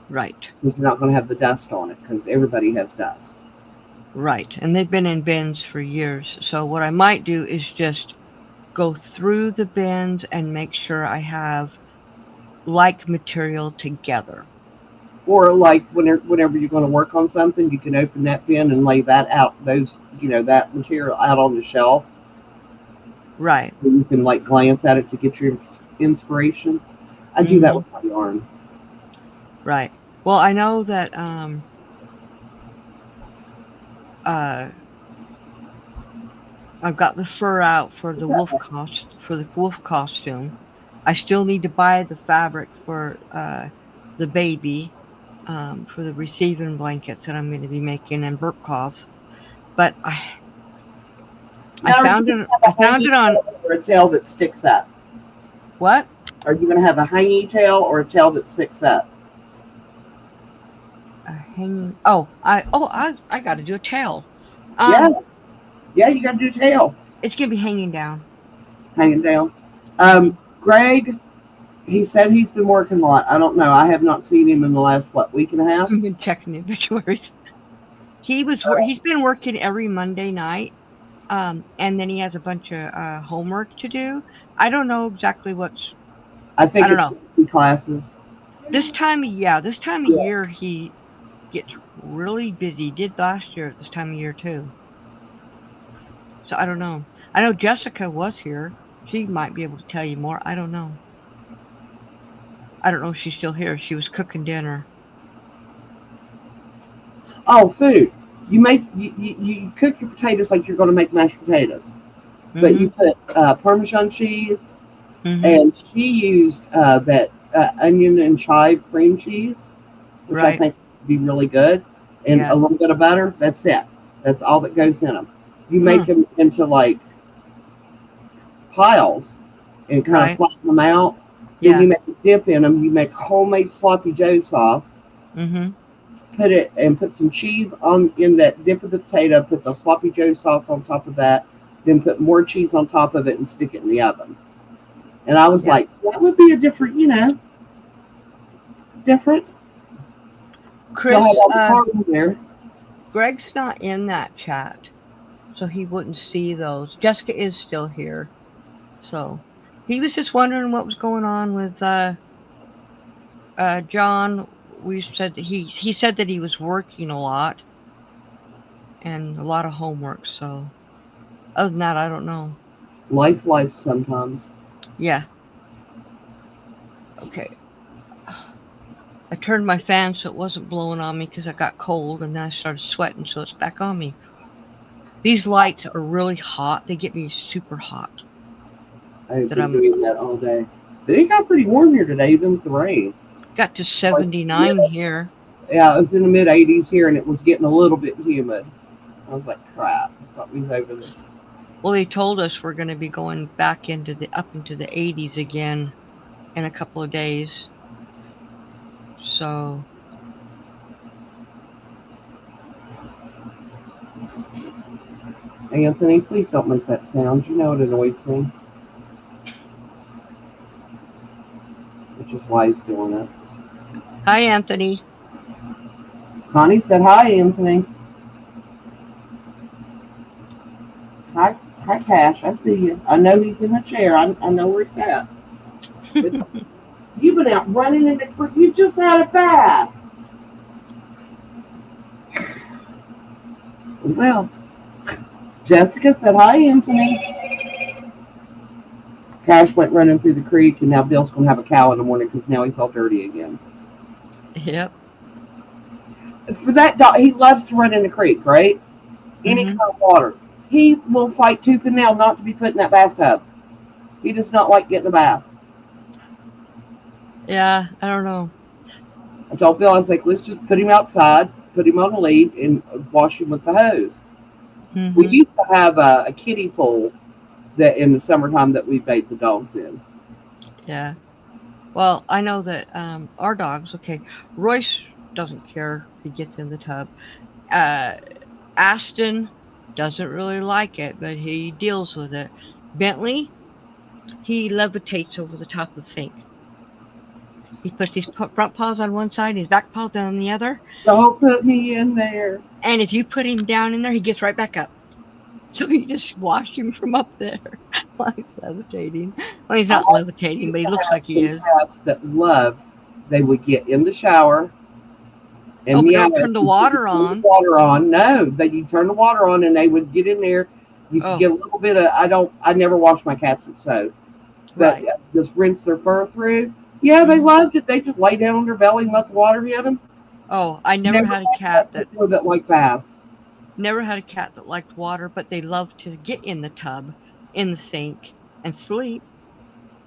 Right. Because you're not going to have the dust on it, because everybody has dust. Right. And they've been in bins for years. So what I might do is just go through the bins and make sure I have like material together. Or like whenever you're going to work on something, you can open that bin and lay that out, that material out on the shelf. Right. So you can like glance at it to get your inspiration. I do that with my yarn. Right. Well, I know that I've got the fur out for the wolf costume. I still need to buy the fabric for the baby, for the receiving blankets that I'm going to be making and burp cloths. But I found it on or a tail that sticks up. What? Are you going to have a hanging tail or a tail that sticks up? A hanging. I got to do a tail. Yeah, you got to do a tail. It's gonna be hanging down. Hanging down. Greg, he said he's been working a lot. I don't know. I have not seen him in the last week and a half. I've been checking the obituaries. He's been working every Monday night, and then he has a bunch of homework to do. I don't know exactly what's. I think it's classes. This time of year he gets really busy. He did last year at this time of year too. So I don't know. I know Jessica was here. She might be able to tell you more. I don't know. I don't know if she's still here. She was cooking dinner. Oh, food. You cook your potatoes like you're going to make mashed potatoes. But you put Parmesan cheese, and she used that onion and chive cream cheese, which I think would be really good, and a little bit of butter. That's it. That's all that goes in them. You make them into like piles and kind of flatten them out. Then you make a dip in them. You make homemade sloppy Joe sauce. Put some cheese in that dip of the potato. Put the sloppy Joe sauce on top of that. Then put more cheese on top of it and stick it in the oven. And I was like, that would be a different, different. Chris, have all the carbs there. Greg's not in that chat, so he wouldn't see those. Jessica is still here, so he was just wondering what was going on with John. We said that he said that he was working a lot and a lot of homework. So other than that, I don't know. Life sometimes. Yeah. Okay. I turned my fan so it wasn't blowing on me because I got cold, and then I started sweating, so it's back on me. These lights are really hot. They get me super hot. I've been doing that all day. But it got pretty warm here today, even with the rain. Got to 79 here. Yeah, it was in the mid 80s here, and it was getting a little bit humid. I was like, crap. I thought we was over this. Well, they told us we're going to be going back up into the 80s again in a couple of days. So, Anthony, please don't make that sound. You know it annoys me. Which is why he's doing it. hi, Anthony. Connie said, hi, Anthony. Hi, hi, Cash. I see you. I know he's in the chair. I know where it's at. But you've been out running in the creek. You just had a bath. Well, Jessica said, hi, Anthony. Cash went running through the creek, and now Bill's going to have a cow in the morning because now he's all dirty again. Yep. For that dog, he loves to run in the creek, right? Any kind of water. He will fight tooth and nail not to be put in that bathtub. He does not like getting a bath. Yeah, I don't know. I told Bill, I was like, let's just put him outside, put him on a lead, and wash him with the hose. Mm-hmm. We used to have a kiddie pool that in the summertime that we bathed the dogs in. Yeah. Well, I know that our dogs, okay, Royce doesn't care if he gets in the tub. Aston doesn't really like it, but he deals with it. Bentley, he levitates over the top of the sink. He puts his front paws on one side, his back paws on the other. Don't put me in there. And if you put him down in there, he gets right back up. So you just wash him from up there while he's levitating. Well, he's not levitating, but he looks like he is. Cats that love, they would get in the shower and meow. Don't turn the water on. No, you turn the water on, and they would get in there. You could get a little bit of. I never wash my cats with soap, but just rinse their fur through. Yeah, they loved it. They just lay down on their belly and let the water hit them. Oh, I never had a cat that liked baths. Never had a cat that liked water, but they loved to get in the tub, in the sink, and sleep.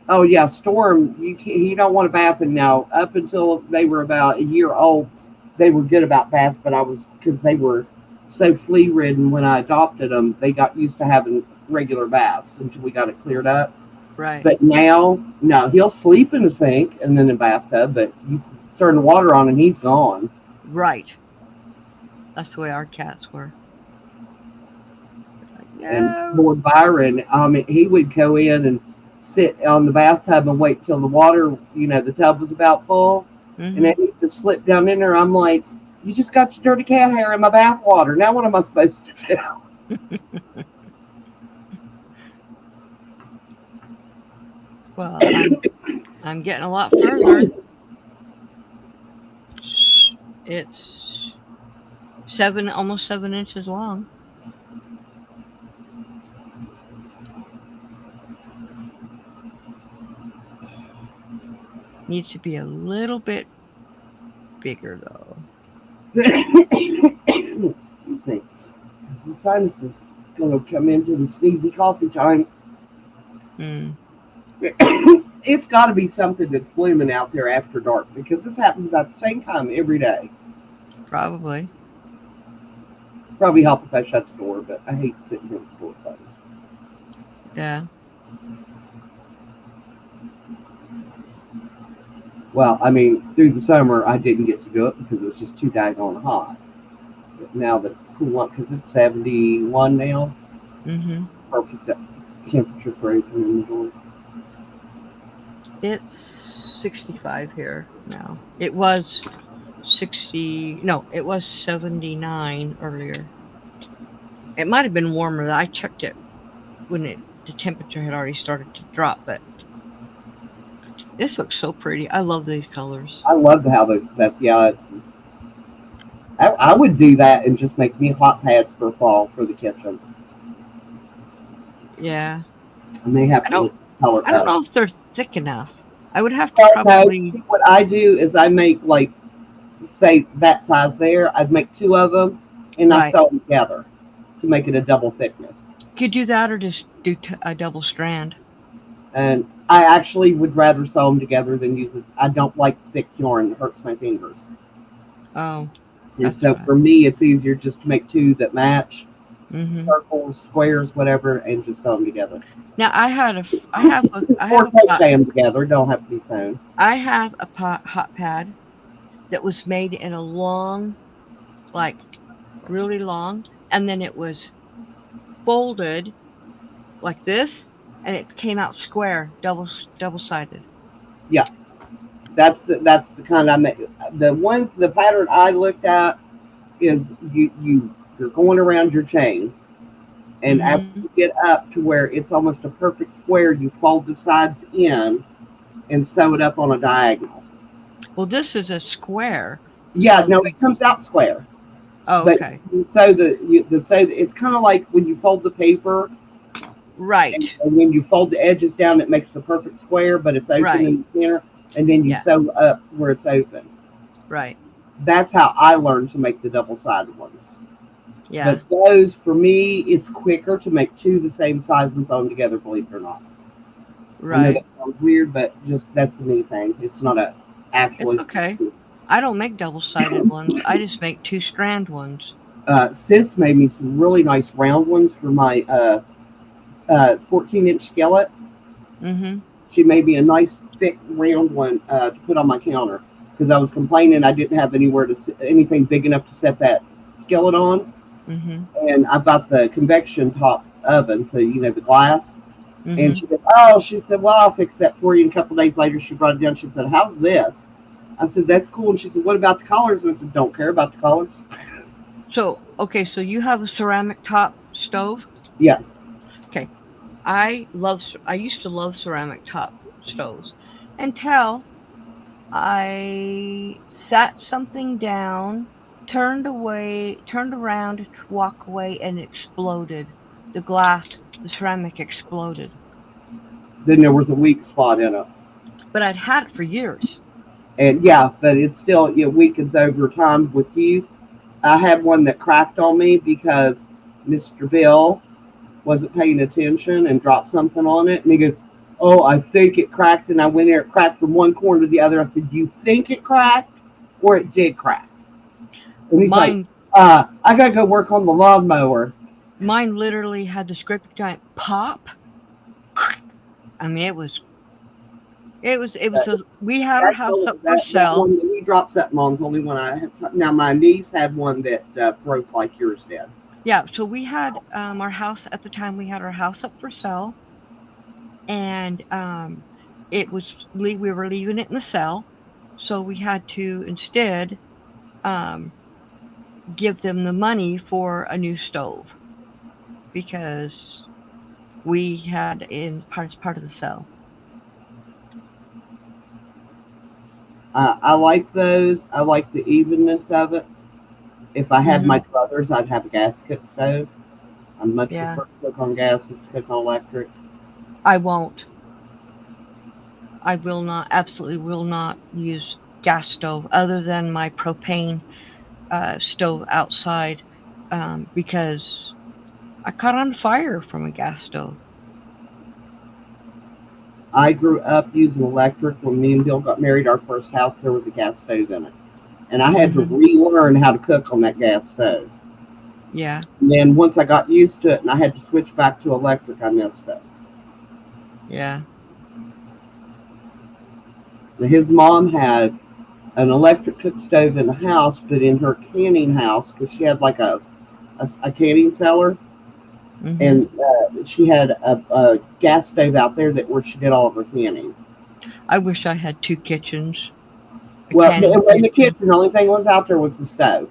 Oh yeah, Storm. You don't want a bath, and now up until they were about a year old, they were good about baths. But because they were so flea ridden when I adopted them, they got used to having regular baths until we got it cleared up. Right. But now, no, he'll sleep in the sink and then in the bathtub, but you turn the water on and he's gone. Right. That's the way our cats were. Like, no. And Lord Byron, he would go in and sit on the bathtub and wait till the water, the tub was about full. Mm-hmm. And then he'd just slip down in there. I'm like, you just got your dirty cat hair in my bath water. Now what am I supposed to do? Well, I'm getting a lot further. It's almost 7 inches long. Needs to be a little bit bigger, though. Excuse me. The sinus is going to come into the sneezy coffee time. It's got to be something that's blooming out there after dark, because this happens about the same time every day. Probably help if I shut the door, but I hate sitting here with the door closed. Yeah. Well, through the summer, I didn't get to do it because it was just too daggone hot. But now that it's cool up, because it's 71 now, perfect temperature for opening the door. It's 65 here now. It was 79 earlier. It might have been warmer. I checked it when the temperature had already started to drop, but this looks so pretty. I love these colors. I love how I would do that and just make me hot pads for fall for the kitchen. Yeah. I may have to color. I don't know if they're thick enough. I would have to probably. See, what I do is I make, like, say that size there. I'd make 2 of them, and I sew them together to make it a double thickness. Could do that, or just do a double strand. And I actually would rather sew them together than use it. I don't like thick yarn; it hurts my fingers. Oh, And that's so right. for me, it's easier just to make two that match, Mm-hmm. circles, squares, whatever, and just sew them together. Now I have Or a pot. crochet them together. Don't have to be sewn. I have a hot pad that was made in a long, like really long, and then it was folded like this, and it came out square, double sided. Yeah, that's the kind I make. The pattern I looked at is you're going around your chain, and after Mm-hmm. you get up to where it's almost a perfect square, you fold the sides in and sew it up on a diagonal. Well, this is a square, Yeah, so no, we. it comes out square, Oh, but okay, it's kind of like when you fold the paper, right, and when you fold the edges down, it makes the perfect square, but it's open right, in the center, and then you yeah, sew up where it's open. right, That's how I learned to make the double sided ones. yeah, But those, for me, it's quicker to make two the same size and sew them together, believe it or not. I know that right. sounds weird, but just that's a me thing. It's not a It's actually. okay. I don't make double sided ones. I just make two strand ones. Sis made me some really nice round ones for my 14-inch skillet. Mm-hmm. She made me a nice thick round one to put on my counter because I was complaining I didn't have anywhere to anything big enough to set that skillet on. Mm-hmm. And I've got the convection top oven, so the glass. And Mm-hmm. she said, well, I'll fix that for you. And a couple of days later, she brought it down. She said, how's this? I said, that's cool. And she said, what about the collars? And I said, don't care about the collars. So okay, so you have a ceramic top stove. Yes. Okay, I used to love ceramic top stoves until I sat something down, turned around to walk away, and it exploded. The glass, the ceramic exploded. Then there was a weak spot in it. But I'd had it for years. And yeah, but it still weakens over time with use. I had one that cracked on me because Mr. Bill wasn't paying attention and dropped something on it. And he goes, oh, I think it cracked. And I went there, it cracked from one corner to the other. I said, you think it cracked or it did crack? And he's like, Mine, I got to go work on the lawnmower. mine literally had the scrape giant pop. I mean, it was. We had our That's house the, up for that sale. one that he dropped something on is the only one I have. Now, my niece had one that broke like yours did. Yeah, so we had our house at the time. We had our house up for sale, and it was we were leaving it in the sale, so we had to instead um, give them the money for a new stove because we had in part of the sale. I like those. I like the evenness of it. If I had my Hmm. druthers, I'd have a gas cook stove. I much Yeah, prefer to cook on gas as to cook on electric. I won't. I will not. Absolutely will not use gas stove other than my propane stove outside because I caught on fire from a gas stove. I grew up using electric. When me and Bill got married, our first house, there was a gas stove in it. And I had to Hmm. relearn how to cook on that gas stove. Yeah, And then once I got used to it and I had to switch back to electric, I missed it. yeah. Now, his mom had an electric cook stove in the house, but in her canning house, because she had like a canning cellar, Hmm. and she had a gas stove out there that where she did all of her canning. I wish I had two kitchens, a Well, canning in the kitchen. kitchen, the only thing that was out there was the stove.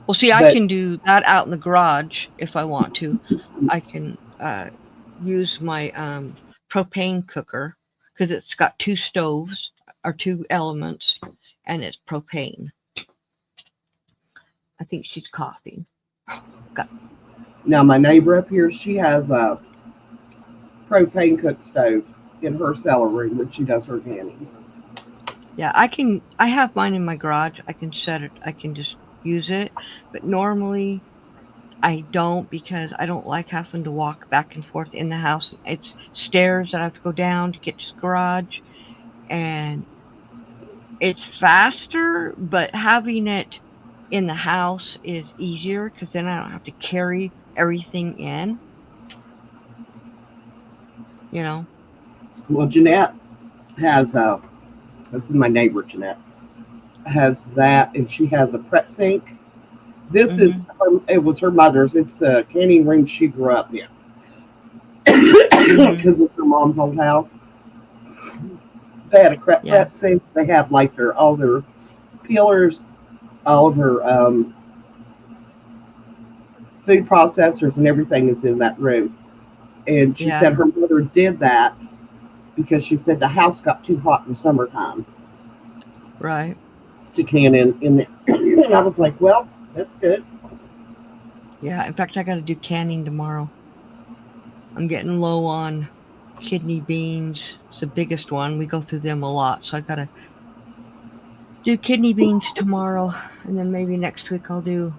Well, see, I But can do that out in the garage if I want to. I can use my propane cooker because it's got two stoves or two elements, and it's propane. I think she's coughing. Got, now my neighbor up here, she has a propane cook stove in her cellar room when she does her canning. yeah, I can. I have mine in my garage. I can set it. I can just use it. But normally I don't because I don't like having to walk back and forth in the house. It's stairs that I have to go down to get to the garage, and it's faster. But having it in the house is easier because then I don't have to carry everything in. You know. Well, Jeanette has this is my neighbor Jeanette has that, and she has a prep sink. This is Mhm. it was her mother's. It's the canning room she grew up in Mhm. because it's her mom's old house. They had a Yeah. prep sink. They have like all their peelers, all of her food processors, and everything is in that room. And she Yeah. said her mother did that because she said the house got too hot in the summertime Right. to can in there. And I was like, well, that's good. Yeah. In fact, I got to do canning tomorrow. I'm getting low on kidney beans. It's the biggest one. We go through them a lot, so I got to do kidney beans tomorrow, and then maybe next week I'll do.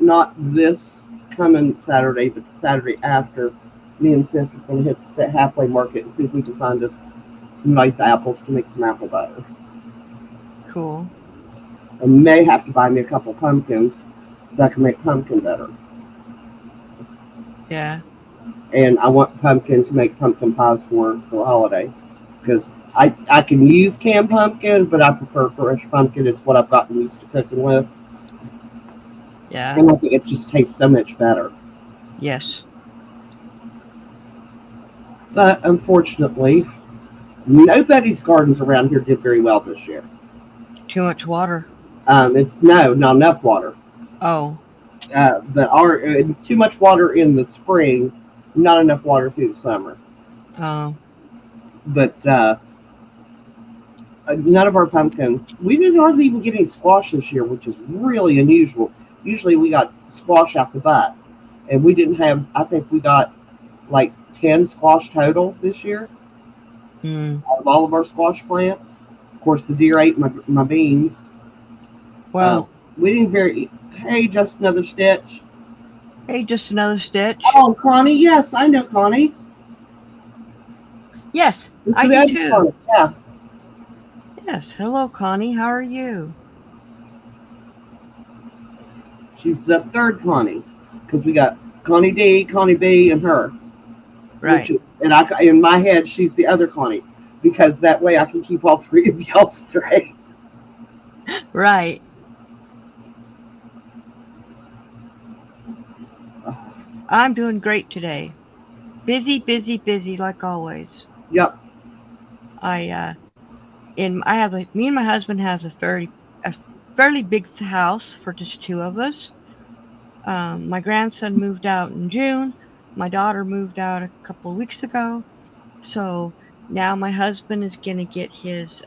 Not this coming Saturday, but the Saturday after. Me and Sis is going to hit the halfway market and see if we can find us some nice apples to make some apple butter. Cool. I may have to buy me a couple pumpkins so I can make pumpkin butter. Yeah. And I want pumpkin to make pumpkin pies for the holiday because I can use canned pumpkin, but I prefer fresh pumpkin. It's what I've gotten used to cooking with, Yeah. and I think it just tastes so much better. Yes. But unfortunately, nobody's gardens around here did very well this year. Too much water. It's no, not enough water. Oh. Too much water in the spring, not enough water through the summer. Oh. But none of our pumpkins. We didn't hardly even get any squash this year, which is really unusual. Usually we got squash out the butt, and we didn't have. I think we got like 10 squash total this year Hmm. out of all of our squash plants. Of course, the deer ate my beans. Uh, Well. we didn't very. Hey, just another stitch. Hey, just another stitch. Oh, Connie. Yes, I know Connie. Yes, It's I the do other too. Connie. Yeah, Yes. Hello, Connie. How are you? she's the third Connie because we got Connie D, Connie B, and her. Right. And I in my head she's the other Connie because that way I can keep all three of y'all straight. Right. I'm doing great today. Busy, busy, busy like always. Yep. I I have me and my husband has a fairly big house for just two of us. My grandson moved out in June. My daughter moved out a couple of weeks ago. So now my husband is gonna get his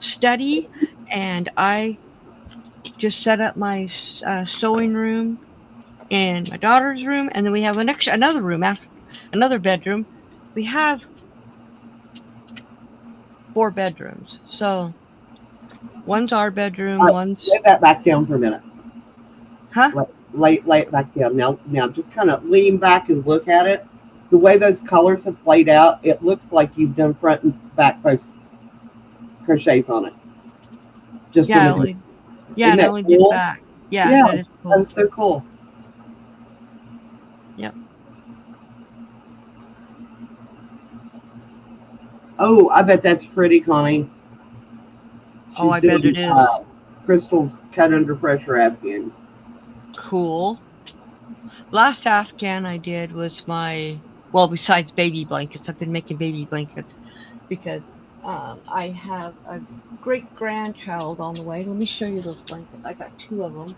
study, and I just set up my sewing room and my daughter's room, and then we have another room after another bedroom. We have four bedrooms. So one's our All bedroom, right, one's lay that back down for a minute. huh? Lay it back down. Now just kind of lean back and look at it. The way those colors have played out, it looks like you've done front and back post crochets on it. Just Yeah, on I the only isn't I that only did cool? back. Yeah, Yeah, that is that cool. is so cool. Yep. Oh, I bet that's pretty, Connie. Oh, She's I bet doing it is. Crystal's cut under pressure Afghan. Cool. Last Afghan I did was my well, besides baby blankets, I've been making baby blankets because I have a great grandchild on the way. Let me show you those blankets. I got two of them.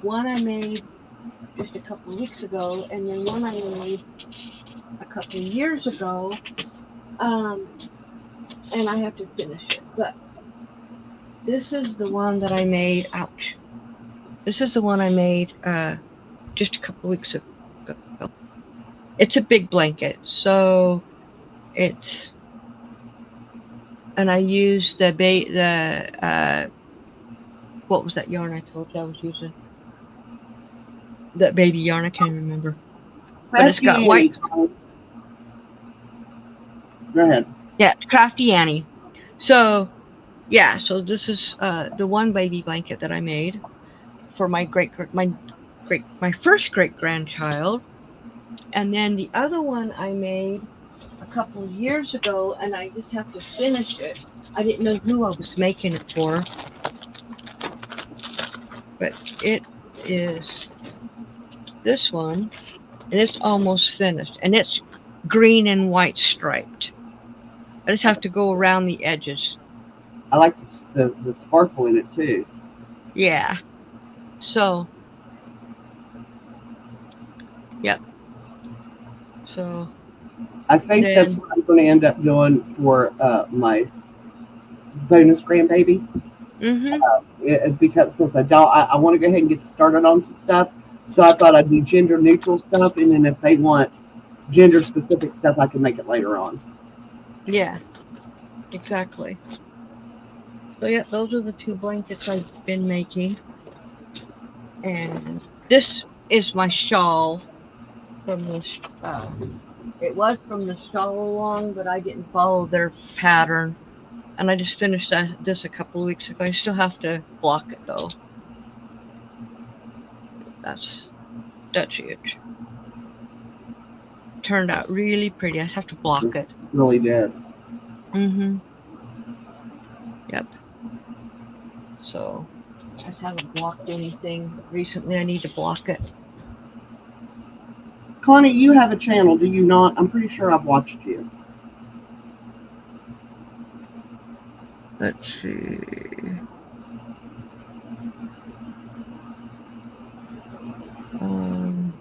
One I made just a couple of weeks ago, and then one I made a couple of years ago. Um, and I have to finish it. But this is the one that I made. Ouch! This is the one I made just a couple of weeks ago. It's a big blanket, so it's and I used the what was that yarn I told you I was using? That baby yarn, I can't remember. But it's got Crafty white. Annie. Go ahead. Yeah, Crafty Annie. So Yeah, so this is the one baby blanket that I made for my first great grandchild, and then the other one I made a couple of years ago, and I just have to finish it. I didn't know who I was making it for, but it is this one, and it's almost finished, and it's green and white striped. I just have to go around the edges. I like the sparkle in it too. Yeah. So, yep. So I think that's then, what I'm going to end up doing for my bonus grandbaby. mhm. Because since I want to go ahead and get started on some stuff. So I thought I'd do gender neutral stuff, and then if they want gender specific stuff, I can make it later on. Yeah, exactly. So yeah, those are the two blankets I've been making, and this is my shawl from the. It was from the shawl along, but I didn't follow their pattern, and I just finished this a couple of weeks ago. I still have to block it though. That's that's huge. Turned out really pretty. I just have to block It's it. really did. Mhm. Yep. So I just haven't blocked anything recently. I need to block it. Connie, you have a channel, do you not? I'm pretty sure I've watched you. Let's see. Um,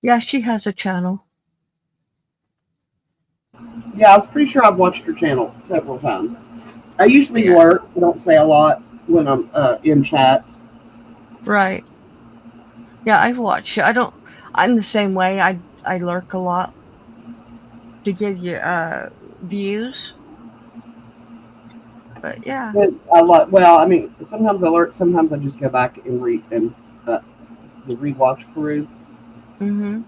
yeah, she has a channel. Yeah, I was pretty sure I've watched your channel several times. I usually Yeah, lurk. I don't say a lot when I'm in chats. right. Yeah, I've watched it. I don't. I'm the same way. I lurk a lot to give you views. But yeah. But I like. Well, I mean, sometimes I lurk. Sometimes I just go back and read and uh, the rewatch Peru. Mhm.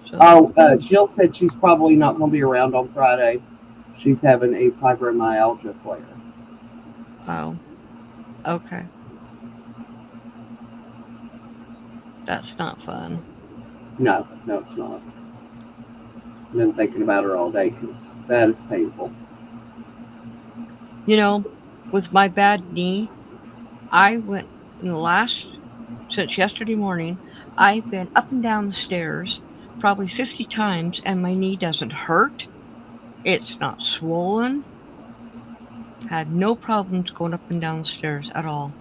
So Oh, those. Jill said she's probably not going to be around on Friday. She's having a fibromyalgia flare. Oh, okay. That's not fun. No, no, it's not. I've been thinking about her all day because that is painful. You know, with my bad knee, I went in the last since yesterday morning. I've been up and down the stairs probably 50 times, and my knee doesn't hurt. It's not swollen. Had no problems going up and down the stairs at all.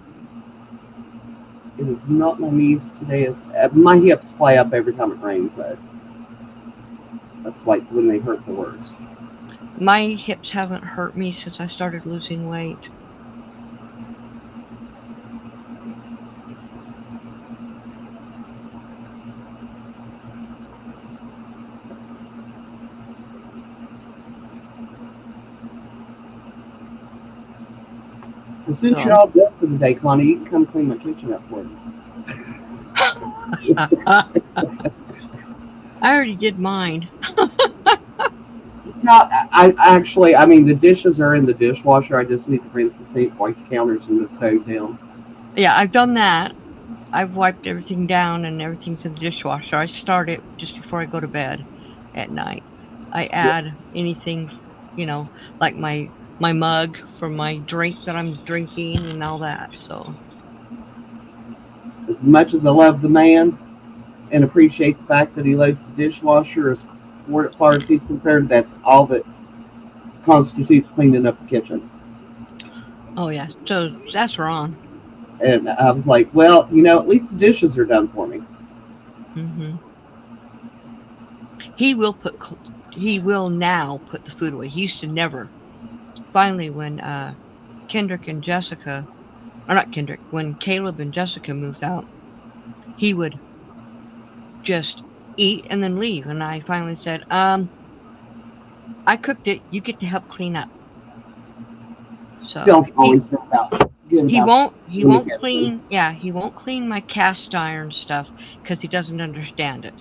It is not my knees today. Is my hips play up every time it rains though. That's like when they hurt the worst. My hips haven't hurt me since I started losing weight. Well, since you're So all done for the day, Connie, you can come clean my kitchen up for me. I already did mine. It's not. I actually. I mean, the dishes are in the dishwasher. I just need to rinse the sink, wipe the counters, and the stove down. Yeah, I've done that. I've wiped everything down and everything's in the dishwasher. I start it just before I go to bed at night. I Yeah. add anything, you know, like my mug for my drink that I'm drinking and all that. So, As much as I love the man and appreciate the fact that he loads the dishwasher, as far as he's concerned, that's all that constitutes cleaning up the kitchen. oh yeah, so that's wrong. And I was like, well, at least the dishes are done for me. Hmm. He will put he will now put the food away. He used to never. Finally, when Kendrick and Jessica, or not Kendrick, when Caleb and Jessica moved out, he would just eat, and then leave. And I finally said, I cooked it. You get to help clean up. So Bill's always been about good he about won't he doing the won't kitchen. clean. Yeah, he won't clean my cast iron stuff because he doesn't understand it.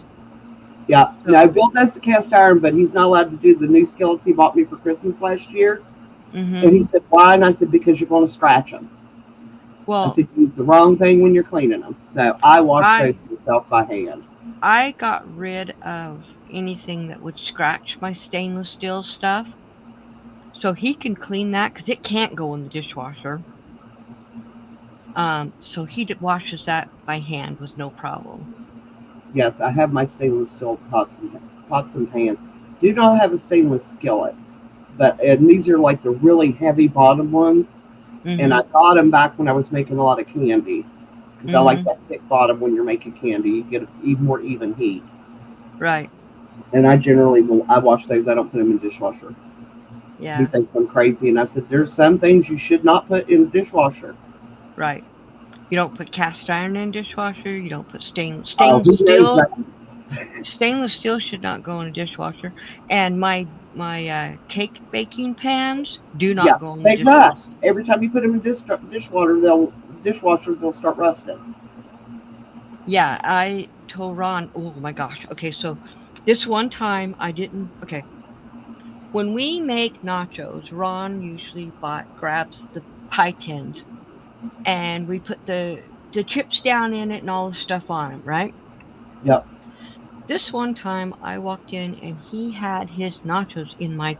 Yeah. So, No, Bill does the cast iron, but he's not allowed to do the new skillets he bought me for Christmas last year. hmm And he said, "Why?" And I said, "Because you're going to scratch them." I well, said, "You use the wrong thing when you're cleaning them." So I wash those I myself by hand. I got rid of anything that would scratch my stainless steel stuff, so he can clean that because it can't go in the dishwasher. So washes that by hand with no problem. Yes, I have my stainless steel pots and pans. Do not have a stainless skillet, but and these are like the really heavy bottom ones. And I Mhm. got them back when I was making a lot of candy because I like Mhm. that thick bottom when you're making candy. You get even more even heat. Right. And I generally will. I wash those. I don't put them in the dishwasher. He Yeah. thinks I'm crazy, and I said, "There's some things you should not put in the dishwasher." Right. You don't put cast iron in dishwasher. You don't put Oh, stainless he knows steel. that. Stainless steel should not go in a dishwasher. And my cake baking pans do Yeah, not go in the they dishwasher. rust every time you put them in dishwater. They'll start rusting. Yeah, I told Ron. Oh my gosh. Okay, so this one time I didn't. Okay, when we make nachos, Ron usually grabs the pie tins and we put the chips down in it and all the stuff on them, right? Yep. This one time I walked in and he had his nachos in my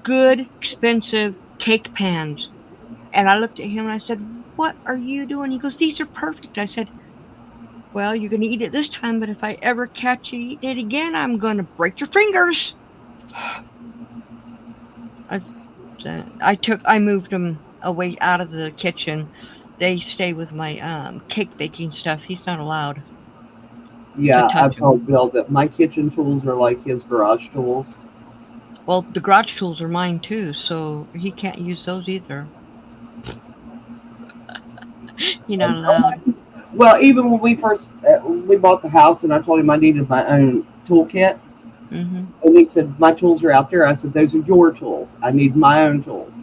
good, expensive cake pans. And I looked at him and I said, "What are you doing?" He goes, "These are perfect." I said, "Well, you're going to eat it this time, but if I ever catch you eating it again, I'm going to break your fingers." I, I moved them away out of the kitchen. They stay with my cake baking stuff. He's not allowed to Yeah, touch I've them. told Bill that my kitchen tools are like his garage tools. Well, the garage tools are mine too, so he can't use those either. You're not allowed. Well, even when we bought the house, and I told him I needed my own toolkit, Mhm. and he said my tools are out there. I said those are your tools. I need my own tools,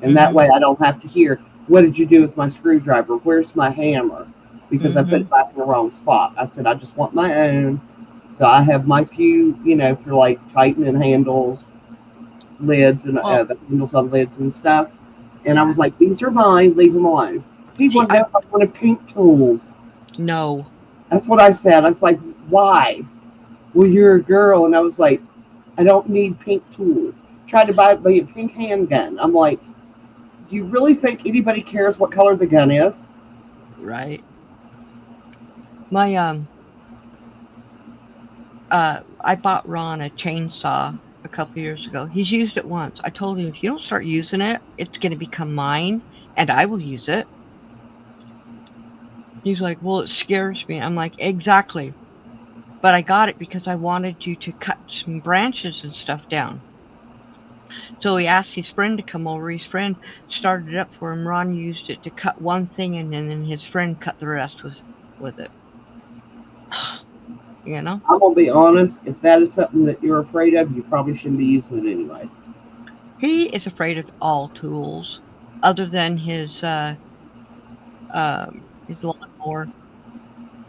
and that Mhm. way I don't have to hear what did you do with my screwdriver? Where's my hammer? Because I put it Mhm. back in the wrong spot. I said I just want my own. So I have my few, for like tightening handles, lids, and Well, the handles on lids and stuff. And I yeah. was like, these are mine. Leave them alone. He See, wanted to know if I wanted pink tools. no. That's what I said. I was like, why? Well, you're a girl. And I was like, I don't need pink tools. Tried to buy me a pink handgun. I'm like, do you really think anybody cares what color the gun is? Right. My I bought Ron a chainsaw a couple years ago. He's used it once. I told him if you don't start using it, it's going to become mine and I will use it. He's like, "Well, it scares me." I'm like, "Exactly." But I got it because I wanted you to cut some branches and stuff down. So he asked his friend to come over. His friend started it up for him. Ron used it to cut one thing and then his friend cut the rest with it. You know? I'm gonna be honest. If that is something that you're afraid of, you probably shouldn't be using it anyway. He is afraid of all tools other than his lawnmower,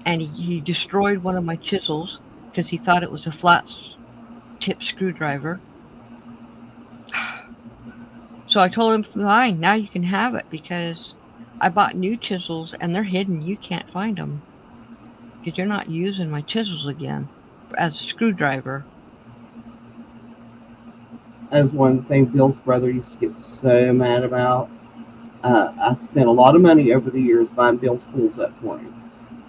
and he destroyed one of my chisels because he thought it was a flat tip screwdriver. So I told him, "Fine, now you can have it because I bought new chisels and they're hidden. You can't find them because you're not using my chisels again as a screwdriver." As one thing Bill's brother used to get so mad about. I spent a lot of money over the years buying Bill's tools up for him.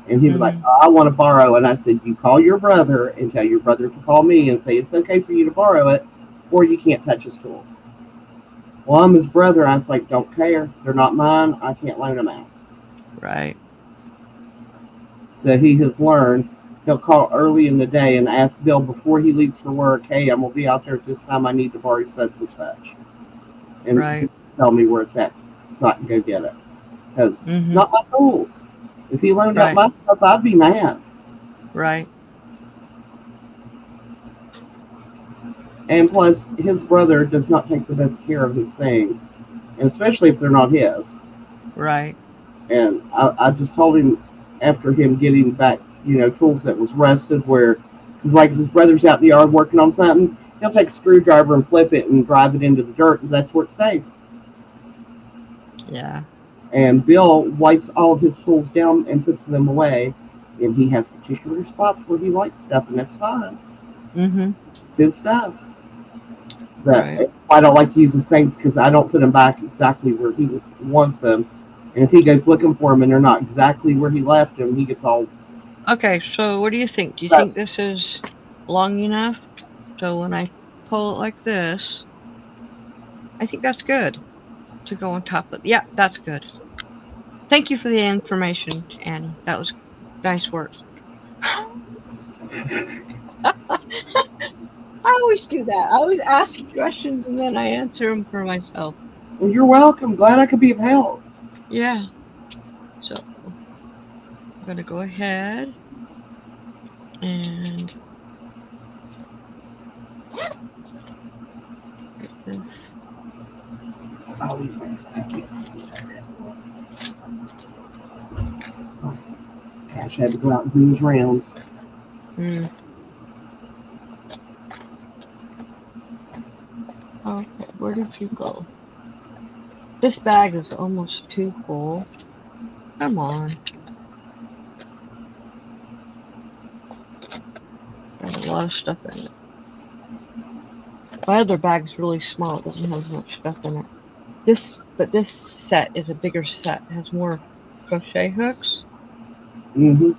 And he was like, hmm "Oh, I want to borrow." And I said, "You call your brother and tell your brother to call me and say it's okay for you to borrow it, or you can't touch his tools." Well, I'm his brother. I was like, "Don't care. They're not mine. I can't loan them out." Right. So he has learned. He'll call early in the day and ask Bill before he leaves for work, "Hey, I'm going to be out there at this time. I need to borrow such and such." And Right. he'll tell me where it's at so I can go get it. Because hmm not my tools. If he loaned out Right. my stuff, I'd be mad. Right. And plus, his brother does not take the best care of his things, and especially if they're not his. Right. And I just told him after him getting back, tools that was rusted, where, cause like if his brother's out in the yard working on something, he'll take a screwdriver and flip it and drive it into the dirt, and that's where it stays. Yeah. And Bill wipes all of his tools down and puts them away, and he has particular spots where he likes stuff, and that's fine. Mm-hmm. It's his stuff. But Right. I don't like to use his things because I don't put them back exactly where he wants them. And if he goes looking for them and they're not exactly where he left them, he gets all. Okay, so what do you think? Do you But think this is long enough? So when I pull it like this, I think that's good to go on top of. Yeah, that's good. Thank you for the information, Annie. That was nice work. I always do that. I always ask questions and then I answer them for myself. well, you're welcome. Glad I could be of help. Yeah. So I'm gonna go ahead and get this. Oh, Cash had to go out and do his rounds. Mm. Okay, where did you go? This bag is almost too full. Come on. There's a lot of stuff in it. My other bag's really small. It doesn't have as much stuff in it. But this set is a bigger set. It has more crochet hooks. Mm-hmm.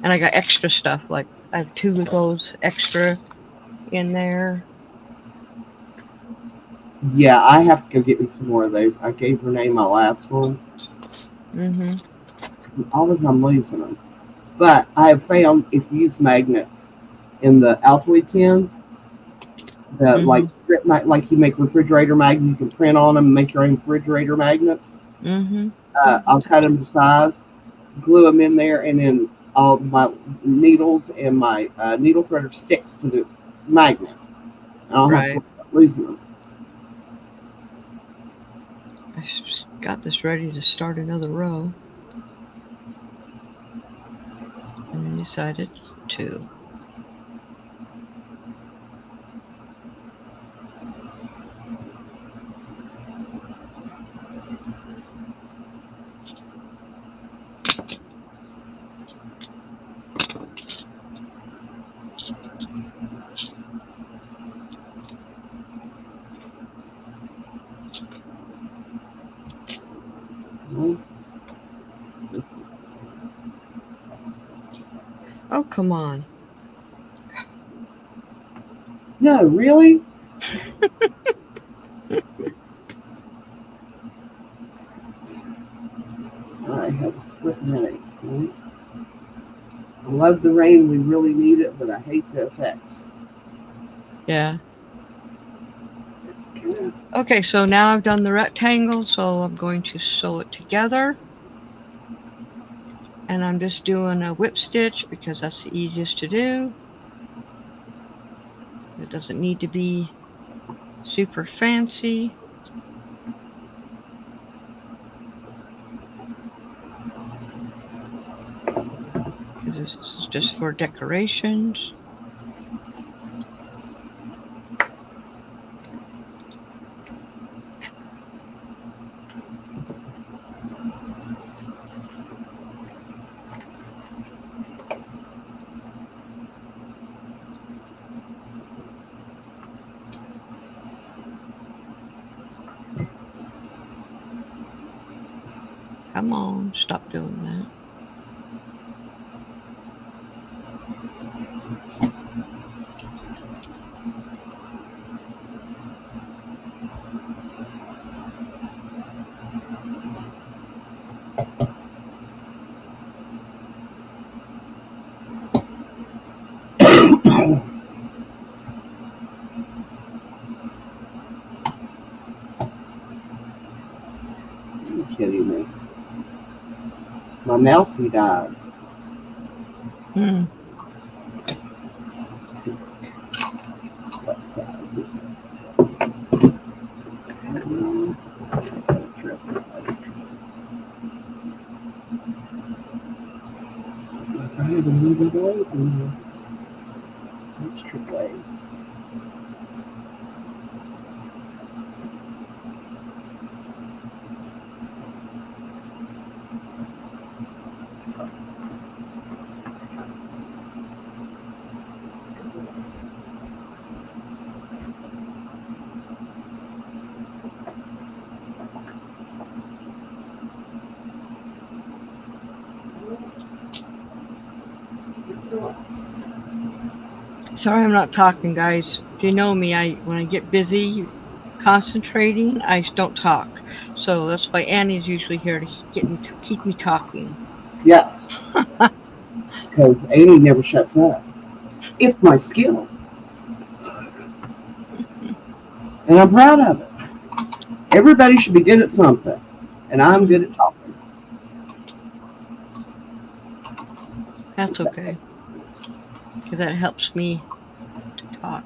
And I got extra stuff. Like, I have 2 of those extra in there. Yeah, I have to go get me some more of those. I gave Renee my last one. Mm-hmm. All the time I'm losing them. But I have found if you use magnets in the Altoid tins, the Mm-hmm. like you make refrigerator magnets, you can print on them and make your own refrigerator magnets. Mm-hmm. I'll cut them to size, glue them in there, and then all my needles and my needle threader sticks to the magnet. I don't have to Right. worry about losing them. I got this ready to start another row. And I decided to. Oh, come on. No, really? I have a split headache. I love the rain. We really need it, but I hate the effects. Yeah. Okay. Okay, so now I've done the rectangle, so I'm going to sew it together. And I'm just doing a whip stitch because that's the easiest to do. It doesn't need to be super fancy. Because this is just for decorations. Come on, stop doing that. Are you kidding me? My mousey died. Hmm. is if I have any double A's in here. That's triple A's. Sorry, I'm not talking, guys. If you know me, when I get busy concentrating, I don't talk. So that's why Annie's usually here to keep me talking. Yes, because Annie never shuts up. It's my skill, and I'm proud of it. Everybody should be good at something, and I'm good at talking. That's okay, because that helps me to talk.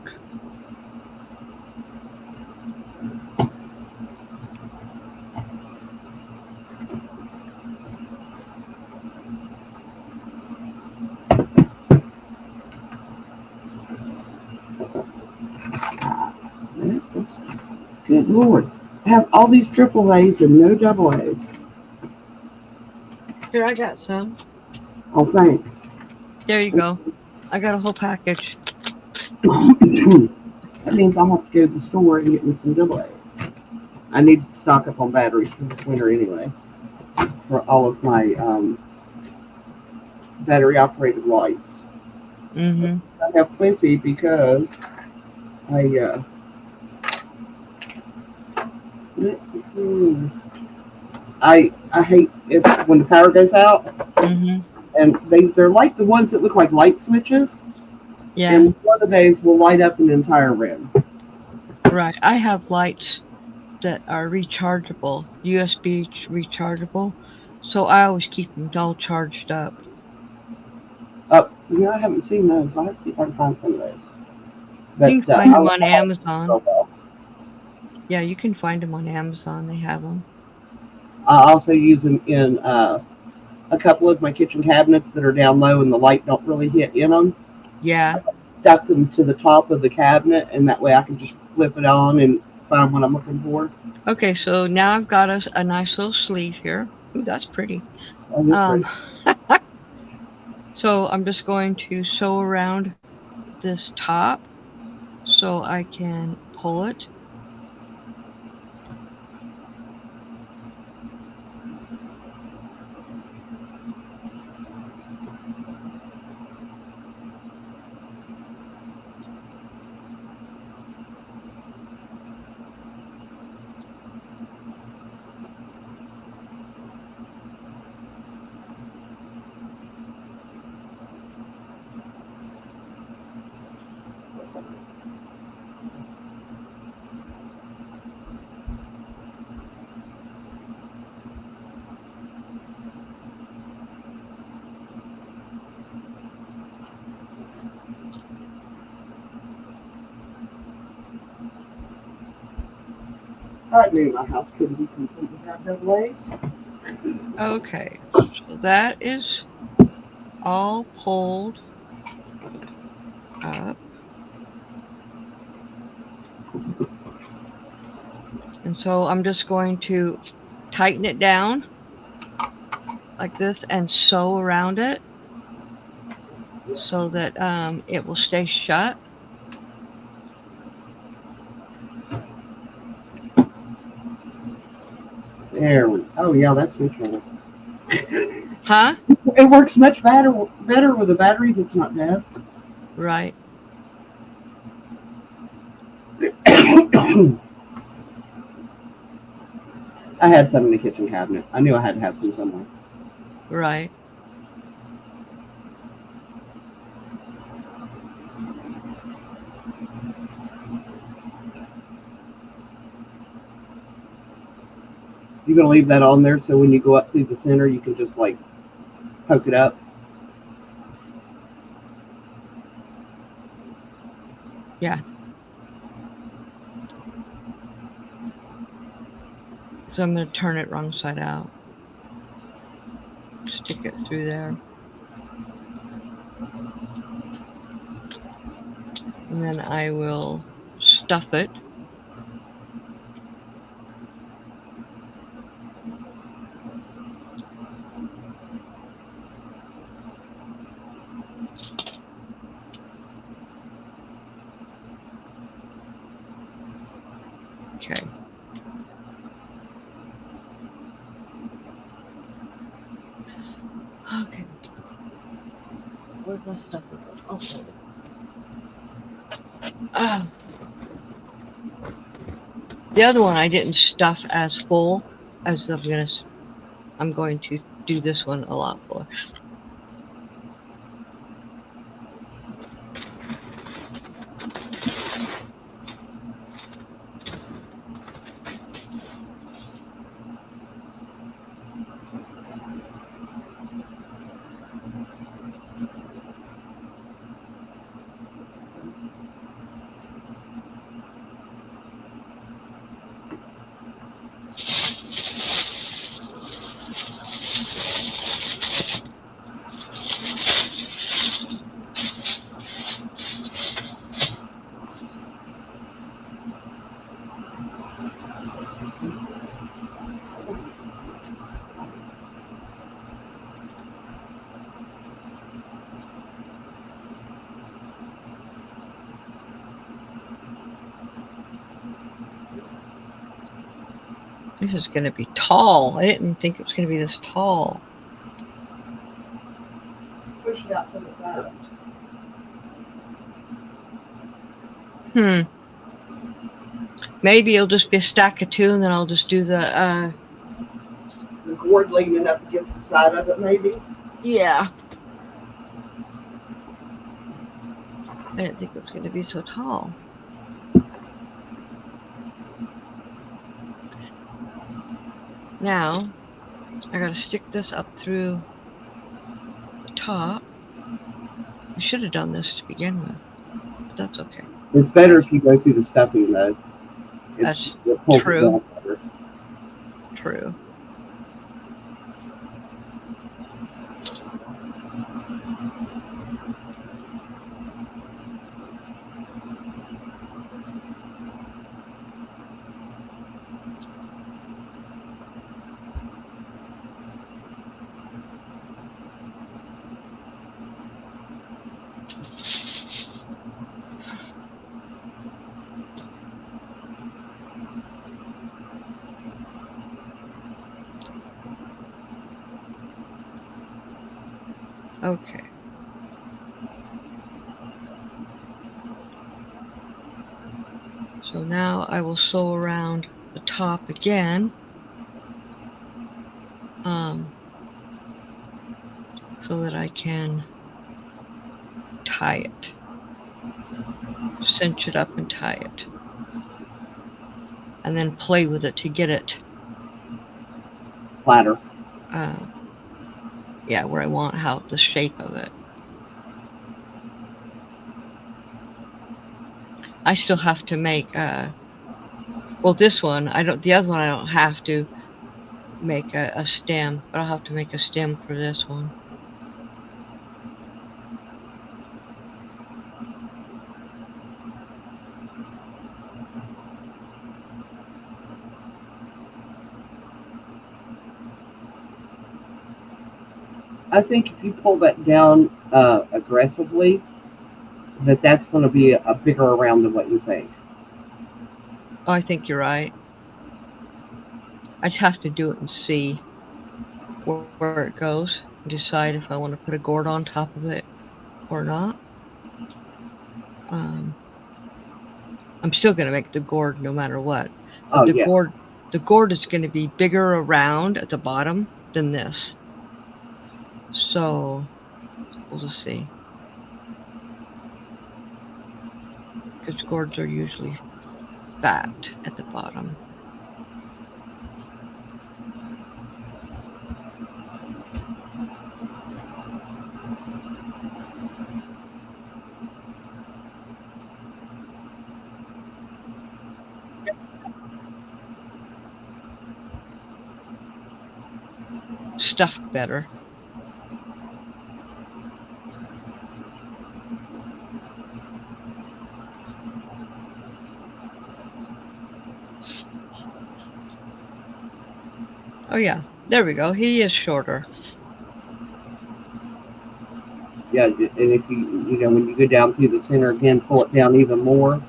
Good Lord. I have all these triple A's and no double A's. Here, I got some. Oh, thanks. There you go. I got a whole package. That means I'll have to go to the store and get me some double A's. I need to stock up on batteries for this winter anyway. For all of my battery operated lights. Mm-hmm. I have plenty because I hate if when the power goes out, Mm-hmm. and they're like the ones that look like light switches, Yeah. and one of those will light up an entire room. Right. I have lights that are rechargeable, USB rechargeable. So I always keep them all charged up. I haven't seen those. I'll have to see if I can find some of those. You But can find them on I Amazon. Yeah, you can find them on Amazon. They have them. I also use them in a couple of my kitchen cabinets that are down low and the light don't really hit in them. Yeah. Stuck them to the top of the cabinet, and that way I can just flip it on and find what I'm looking for. Okay, so now I've got a nice little sleeve here. Ooh, that's pretty. Oh, this Um, pretty. so I'm just going to sew around this top so I can pull it. I knew my house couldn't be complete without double A's. Okay, so that is all pulled up. And so I'm just going to tighten it down like this and sew around it so that it will stay shut. There we go. Oh, yeah, that's much better. Huh? It works much better with a battery that's not dead. Right. I had some in the kitchen cabinet. I knew I had to have some somewhere. Right. You're going to leave that on there so when you go up through the center, you can just like poke it up. Yeah. So I'm going to turn it wrong side out. Stick it through there. And then I will stuff it. Okay. Okay. Where's my stuff? Okay. The other one I didn't stuff as full as I'm going to do this one a lot fuller. This is going to be tall. I didn't think it was going to be this tall. Push it out to the Hmm. side. Maybe it'll just be a stack of two, and then I'll just do the cord leaning up against the side of it, maybe. Yeah. I didn't think it was going to be so tall. Now, I got to stick this up through the top. I should have done this to begin with, but that's okay. It's better if you go through the stuffing, though. That's true. True. Okay. So now I will sew around the top again, so that I can tie it. Cinch it up and tie it. And then play with it to get it flatter. Yeah, where I want the shape of it. I still have to make well, this one the other one I don't have to make a stem, but I'll have to make a stem for this one. I think if you pull that down aggressively, that's going to be a bigger around than what you think. Oh, I think you're right. I just have to do it and see where it goes and decide if I want to put a gourd on top of it or not. I'm still going to make the gourd no matter what. But the gourd is going to be bigger around at the bottom than this. So we'll just see. Because gourds are usually fat at the bottom. stuffed better. Oh yeah, there we go. He is shorter. Yeah, and if when you go down through the center again, pull it down even more.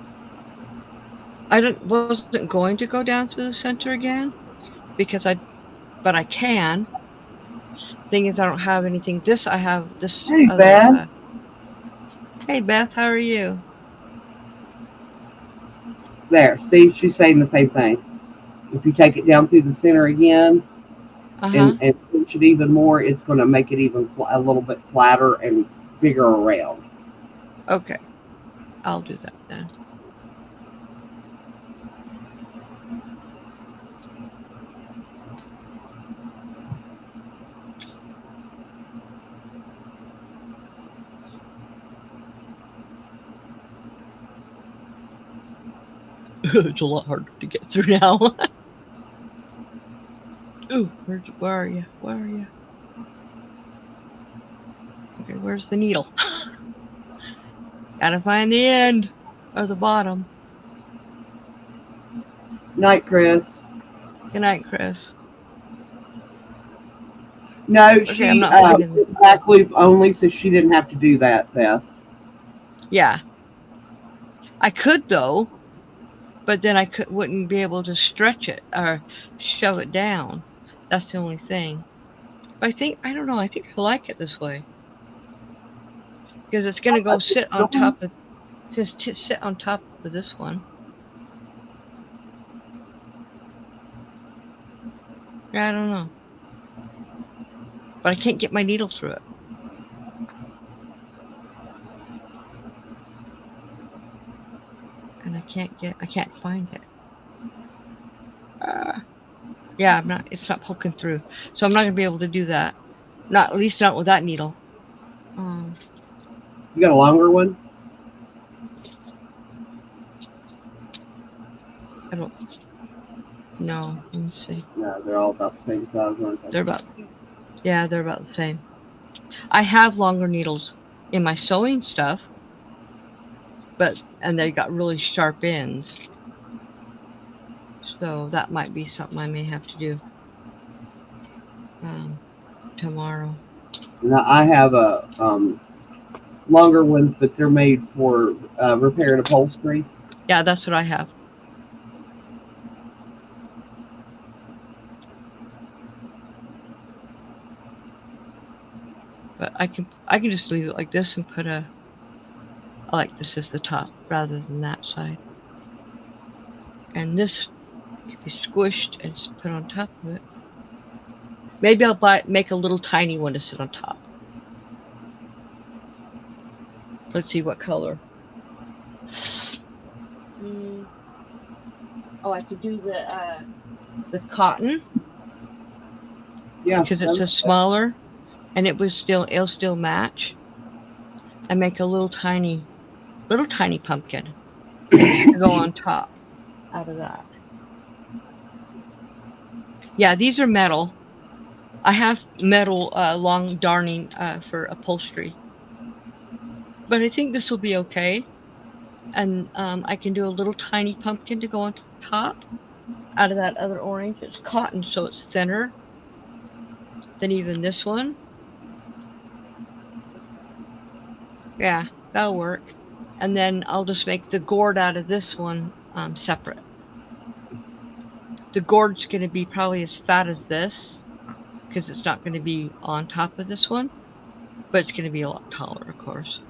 Wasn't going to go down through the center again because but I can. Thing is, I don't have anything. I have this Hey, other. Beth. Hey Beth, how are you? There. See, she's saying the same thing. If you take it down through the center again Uh huh. and pinch it even more, it's going to make it even a little bit flatter and bigger around. Okay, I'll do that then. It's a lot harder to get through now. Ooh, where are you? Where are you? Okay, where's the needle? Gotta find the end or the bottom. Night, Chris. Good night, Chris. No, Okay, I'm she not finding the. back loop only, so she didn't have to do that, Beth. Yeah, I could though, but then wouldn't be able to stretch it or shove it down. That's the only thing. But I don't know. I think I like it this way because it's gonna go sit on top of sit on top of this one. Yeah, I don't know, but I can't get my needle through it, and I can't find it. Uh, yeah, I'm not. It's not poking through, so I'm not gonna be able to do that. Not at least not with that needle. Um, You got a longer one? I don't. No, let me see. No, they're all about the same size, aren't they? They're about the same. I have longer needles in my sewing stuff, and they got really sharp ends. So that might be something I may have to do tomorrow. Now I have a longer ones, but they're made for repair and upholstery. Yeah, that's what I have. But I can just leave it like this and put a. I like this as the top rather than that side. And this can be squished and put on top of it. Maybe I'll make a little tiny one to sit on top. Let's see what color. Oh, I could do the cotton. Yeah, because it's a smaller, and it'll still match. I make a little tiny pumpkin to go on top out of that. Yeah, these are metal. I have metal long darning for upholstery, but I think this will be okay. And I can do a little tiny pumpkin to go on top out of that other orange. It's cotton, so it's thinner than even this one. Yeah, that'll work. And then I'll just make the gourd out of this one separate. The gourd's going to be probably as fat as this because it's not going to be on top of this one, but it's going to be a lot taller, of course.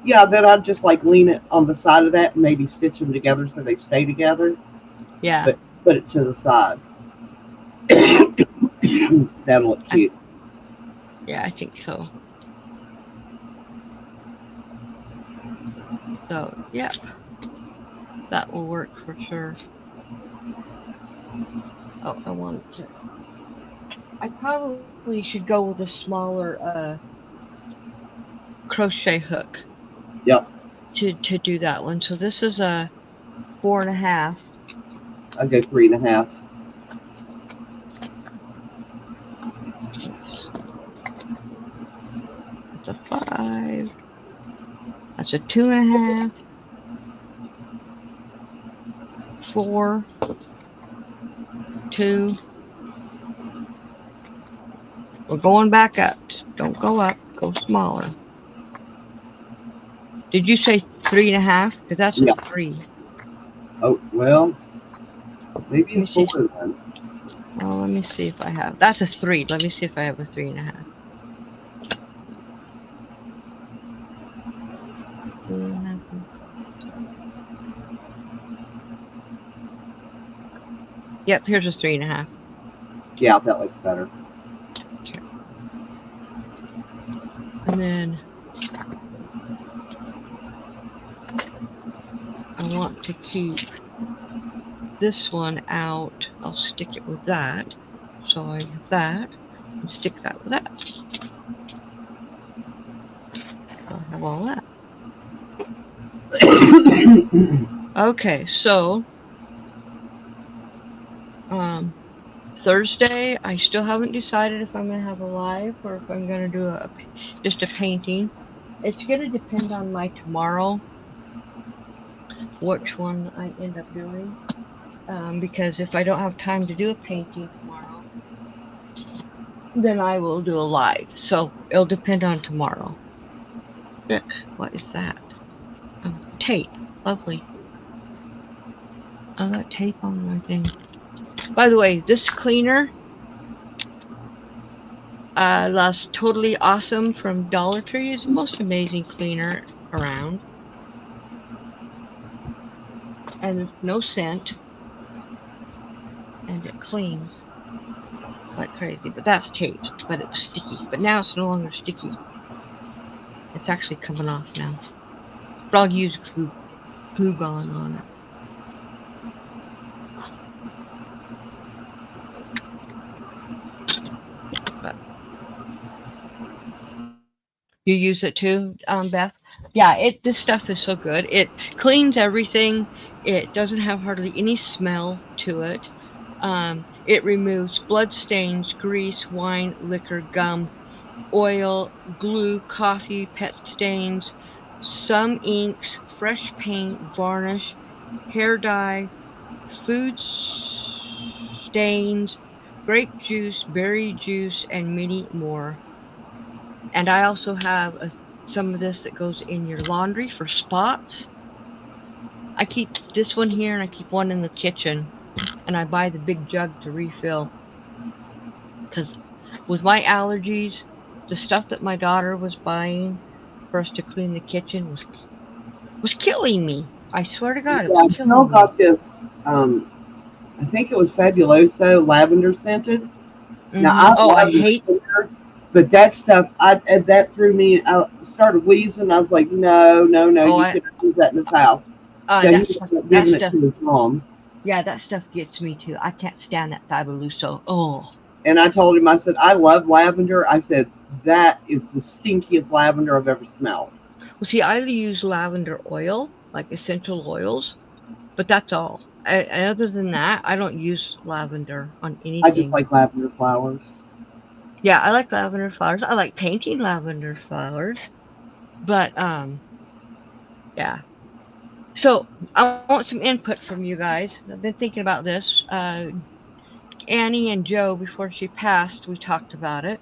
Yeah, then I'd just like lean it on the side of that and maybe stitch them together so they stay together. Yeah. But put it to the side. That'll look cute. Yeah, I think so. So, yeah, that will work for sure. Oh, I wanted to. I probably should go with a smaller crochet hook. Yep. To do that one. So this is a 4.5. I'll go 3.5. a 2.5, 4, 2. We're going back up. Don't go up. Go smaller. Did you say 3.5? Because that's Yeah. a 3. Oh, well, maybe Let me a see. 4 then. Oh, let me see if I have. That's a 3. Let me see if I have a 3.5. 3.5. Yep, here's a 3.5. Yeah, that looks better. Okay. And then I want to keep this one out. I'll stick it with that. So I have that and stick that with that. I'll have all that. Okay, so Thursday, I still haven't decided if I'm gonna have a live or if I'm gonna do just a painting. It's gonna depend on my tomorrow, which one I end up doing. Because if I don't have time to do a painting tomorrow, then I will do a live. So it'll depend on tomorrow. What is that? Oh, tape. Lovely. I got tape on my thing. By the way, this cleaner last totally awesome from Dollar Tree is the most amazing cleaner around. And there's no scent. And it cleans like crazy. But that's tape. But it was sticky. But now it's no longer sticky. It's actually coming off now. But I'll use glue gun on it. But you use it too, Beth? Yeah, this stuff is so good. It cleans everything. It doesn't have hardly any smell to it. It removes blood stains, grease, wine, liquor, gum, oil, glue, coffee, pet stains, some inks, fresh paint, varnish, hair dye, food stains, grape juice, berry juice, and many more. And I also have some of this that goes in your laundry for spots. I keep this one here and I keep one in the kitchen. And I buy the big jug to refill. Because with my allergies, the stuff that my daughter was buying for us to clean the kitchen was killing me. I swear to God, it was Yeah, Jill killing me. got this, I think it was Fabuloso lavender scented. Now, I Oh, I love hate. lavender, but that stuff, that threw me. I started wheezing. I was like, no, no, no, Oh, you I. couldn't use that in this house. So he That ended stuff. up That giving it stuff. to his mom. Yeah, that stuff gets me too. I can't stand that Fabuloso. Oh. And I told him, I said, I love lavender. I said, that is the stinkiest lavender I've ever smelled. Well, see, I use lavender oil, like essential oils, but that's all. Other than that, I don't use lavender on I just anything. like lavender flowers. Yeah, I like lavender flowers. I like painting lavender flowers, but yeah. So I want some input from you guys. I've been thinking about this. Annie and Joe, before she passed, we talked about it.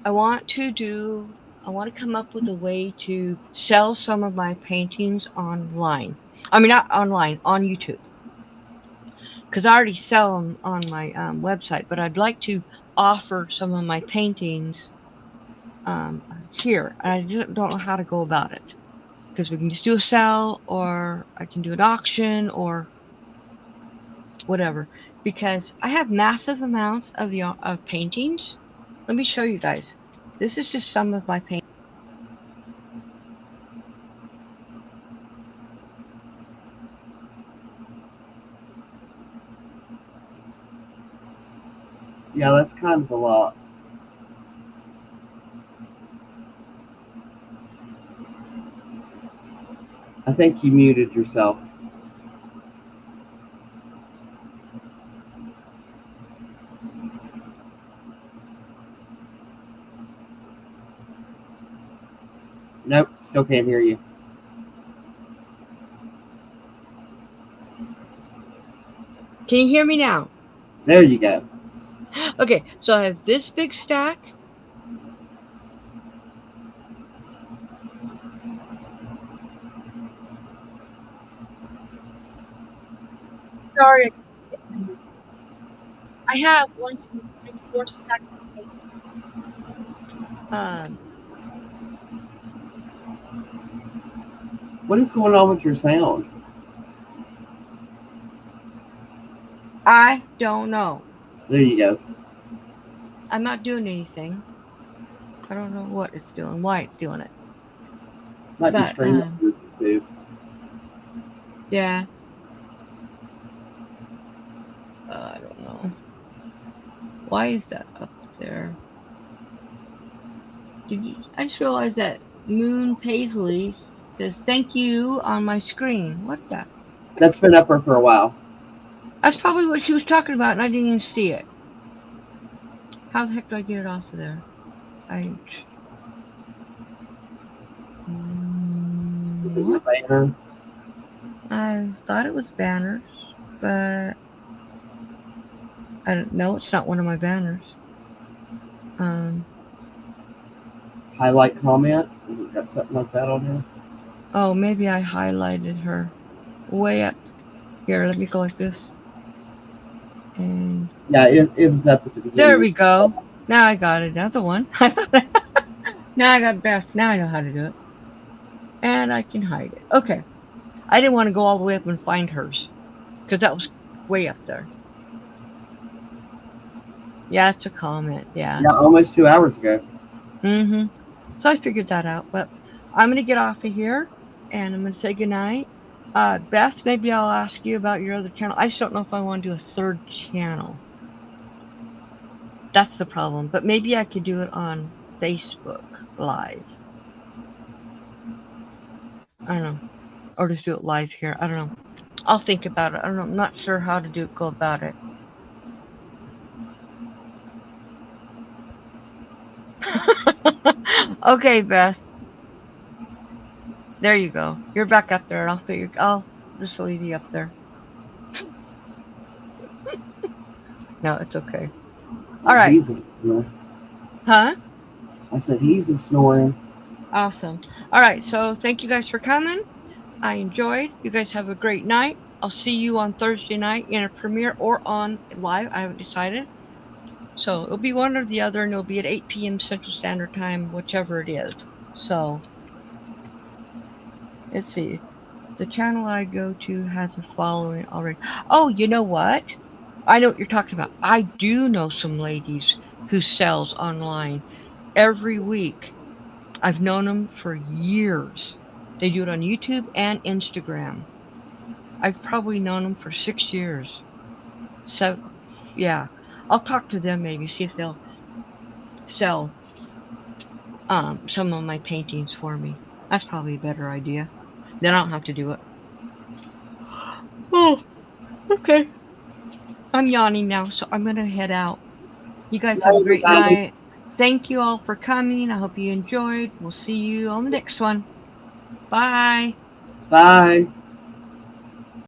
I want to do. I want to come up with a way to sell some of my paintings online. I mean, not online, on YouTube. Because I already sell them on my website, but I'd like to offer some of my paintings here. And I just don't know how to go about it. Because we can just do a sell, or I can do an auction, or whatever. Because I have massive amounts of paintings. Let me show you guys. This is just some of my paintings. Yeah, that's kind of a lot. I think you muted yourself. Nope, still can't hear you. Can you hear me now? There you go. Okay, so I have this big stack. Sorry, I have 1, 2, 3, 4 stacks. Um, What is going on with your sound? I don't know. There you go. I'm not doing anything. I don't know what it's doing, why it's doing it. Might be But streaming on YouTube. yeah, I don't know. Why is that up there? I just realized that Moon Paisley says thank you on my screen. What the? That's been up there for a while. That's probably what she was talking about, and I didn't even see it. How the heck do I get it off of there? I. What? Banner. I thought it was banners, but I don't know. It's not one of my banners. Highlight comment. Got something like that on there. Oh, maybe I highlighted her way up here. Let me go like this. And Yeah, it was up at the beginning. there we go. Now I got it. That's the one. Now I got Beth. Now I know how to do it. And I can hide it. Okay. I didn't want to go all the way up and find hers. Because that was way up there. Yeah, it's a comment. Yeah. Yeah, almost 2 hours ago. Mm-hmm. So I figured that out. But I'm going to get off of here. And I'm going to say goodnight. Beth, maybe I'll ask you about your other channel. I just don't know if I want to do a third channel. That's the problem. But maybe I could do it on Facebook Live. I don't know. Or just do it live here. I don't know. I'll think about it. I don't know. I'm not sure how to go about it. Okay, Beth. There you go. You're back up there. I'll just leave you up there. No, it's okay. All right. He's a snoring. Huh? I said he's a snoring. Awesome. All right. So thank you guys for coming. I enjoyed. You guys have a great night. I'll see you on Thursday night in a premiere or on live. I haven't decided. So it'll be one or the other, and it'll be at 8 p.m. Central Standard Time, whichever it is. So let's see. The channel I go to has a following already. Oh, you know what? I know what you're talking about. I do know some ladies who sells online every week. I've known them for years. They do it on YouTube and Instagram. I've probably known them for 6 years. So, yeah. I'll talk to them maybe, see if they'll sell some of my paintings for me. That's probably a better idea. Then I don't have to do it. Oh, okay. I'm yawning now, so I'm gonna head out. You guys have a great night. Thank you all for coming. I hope you enjoyed. We'll see you on the next one. Bye. Bye.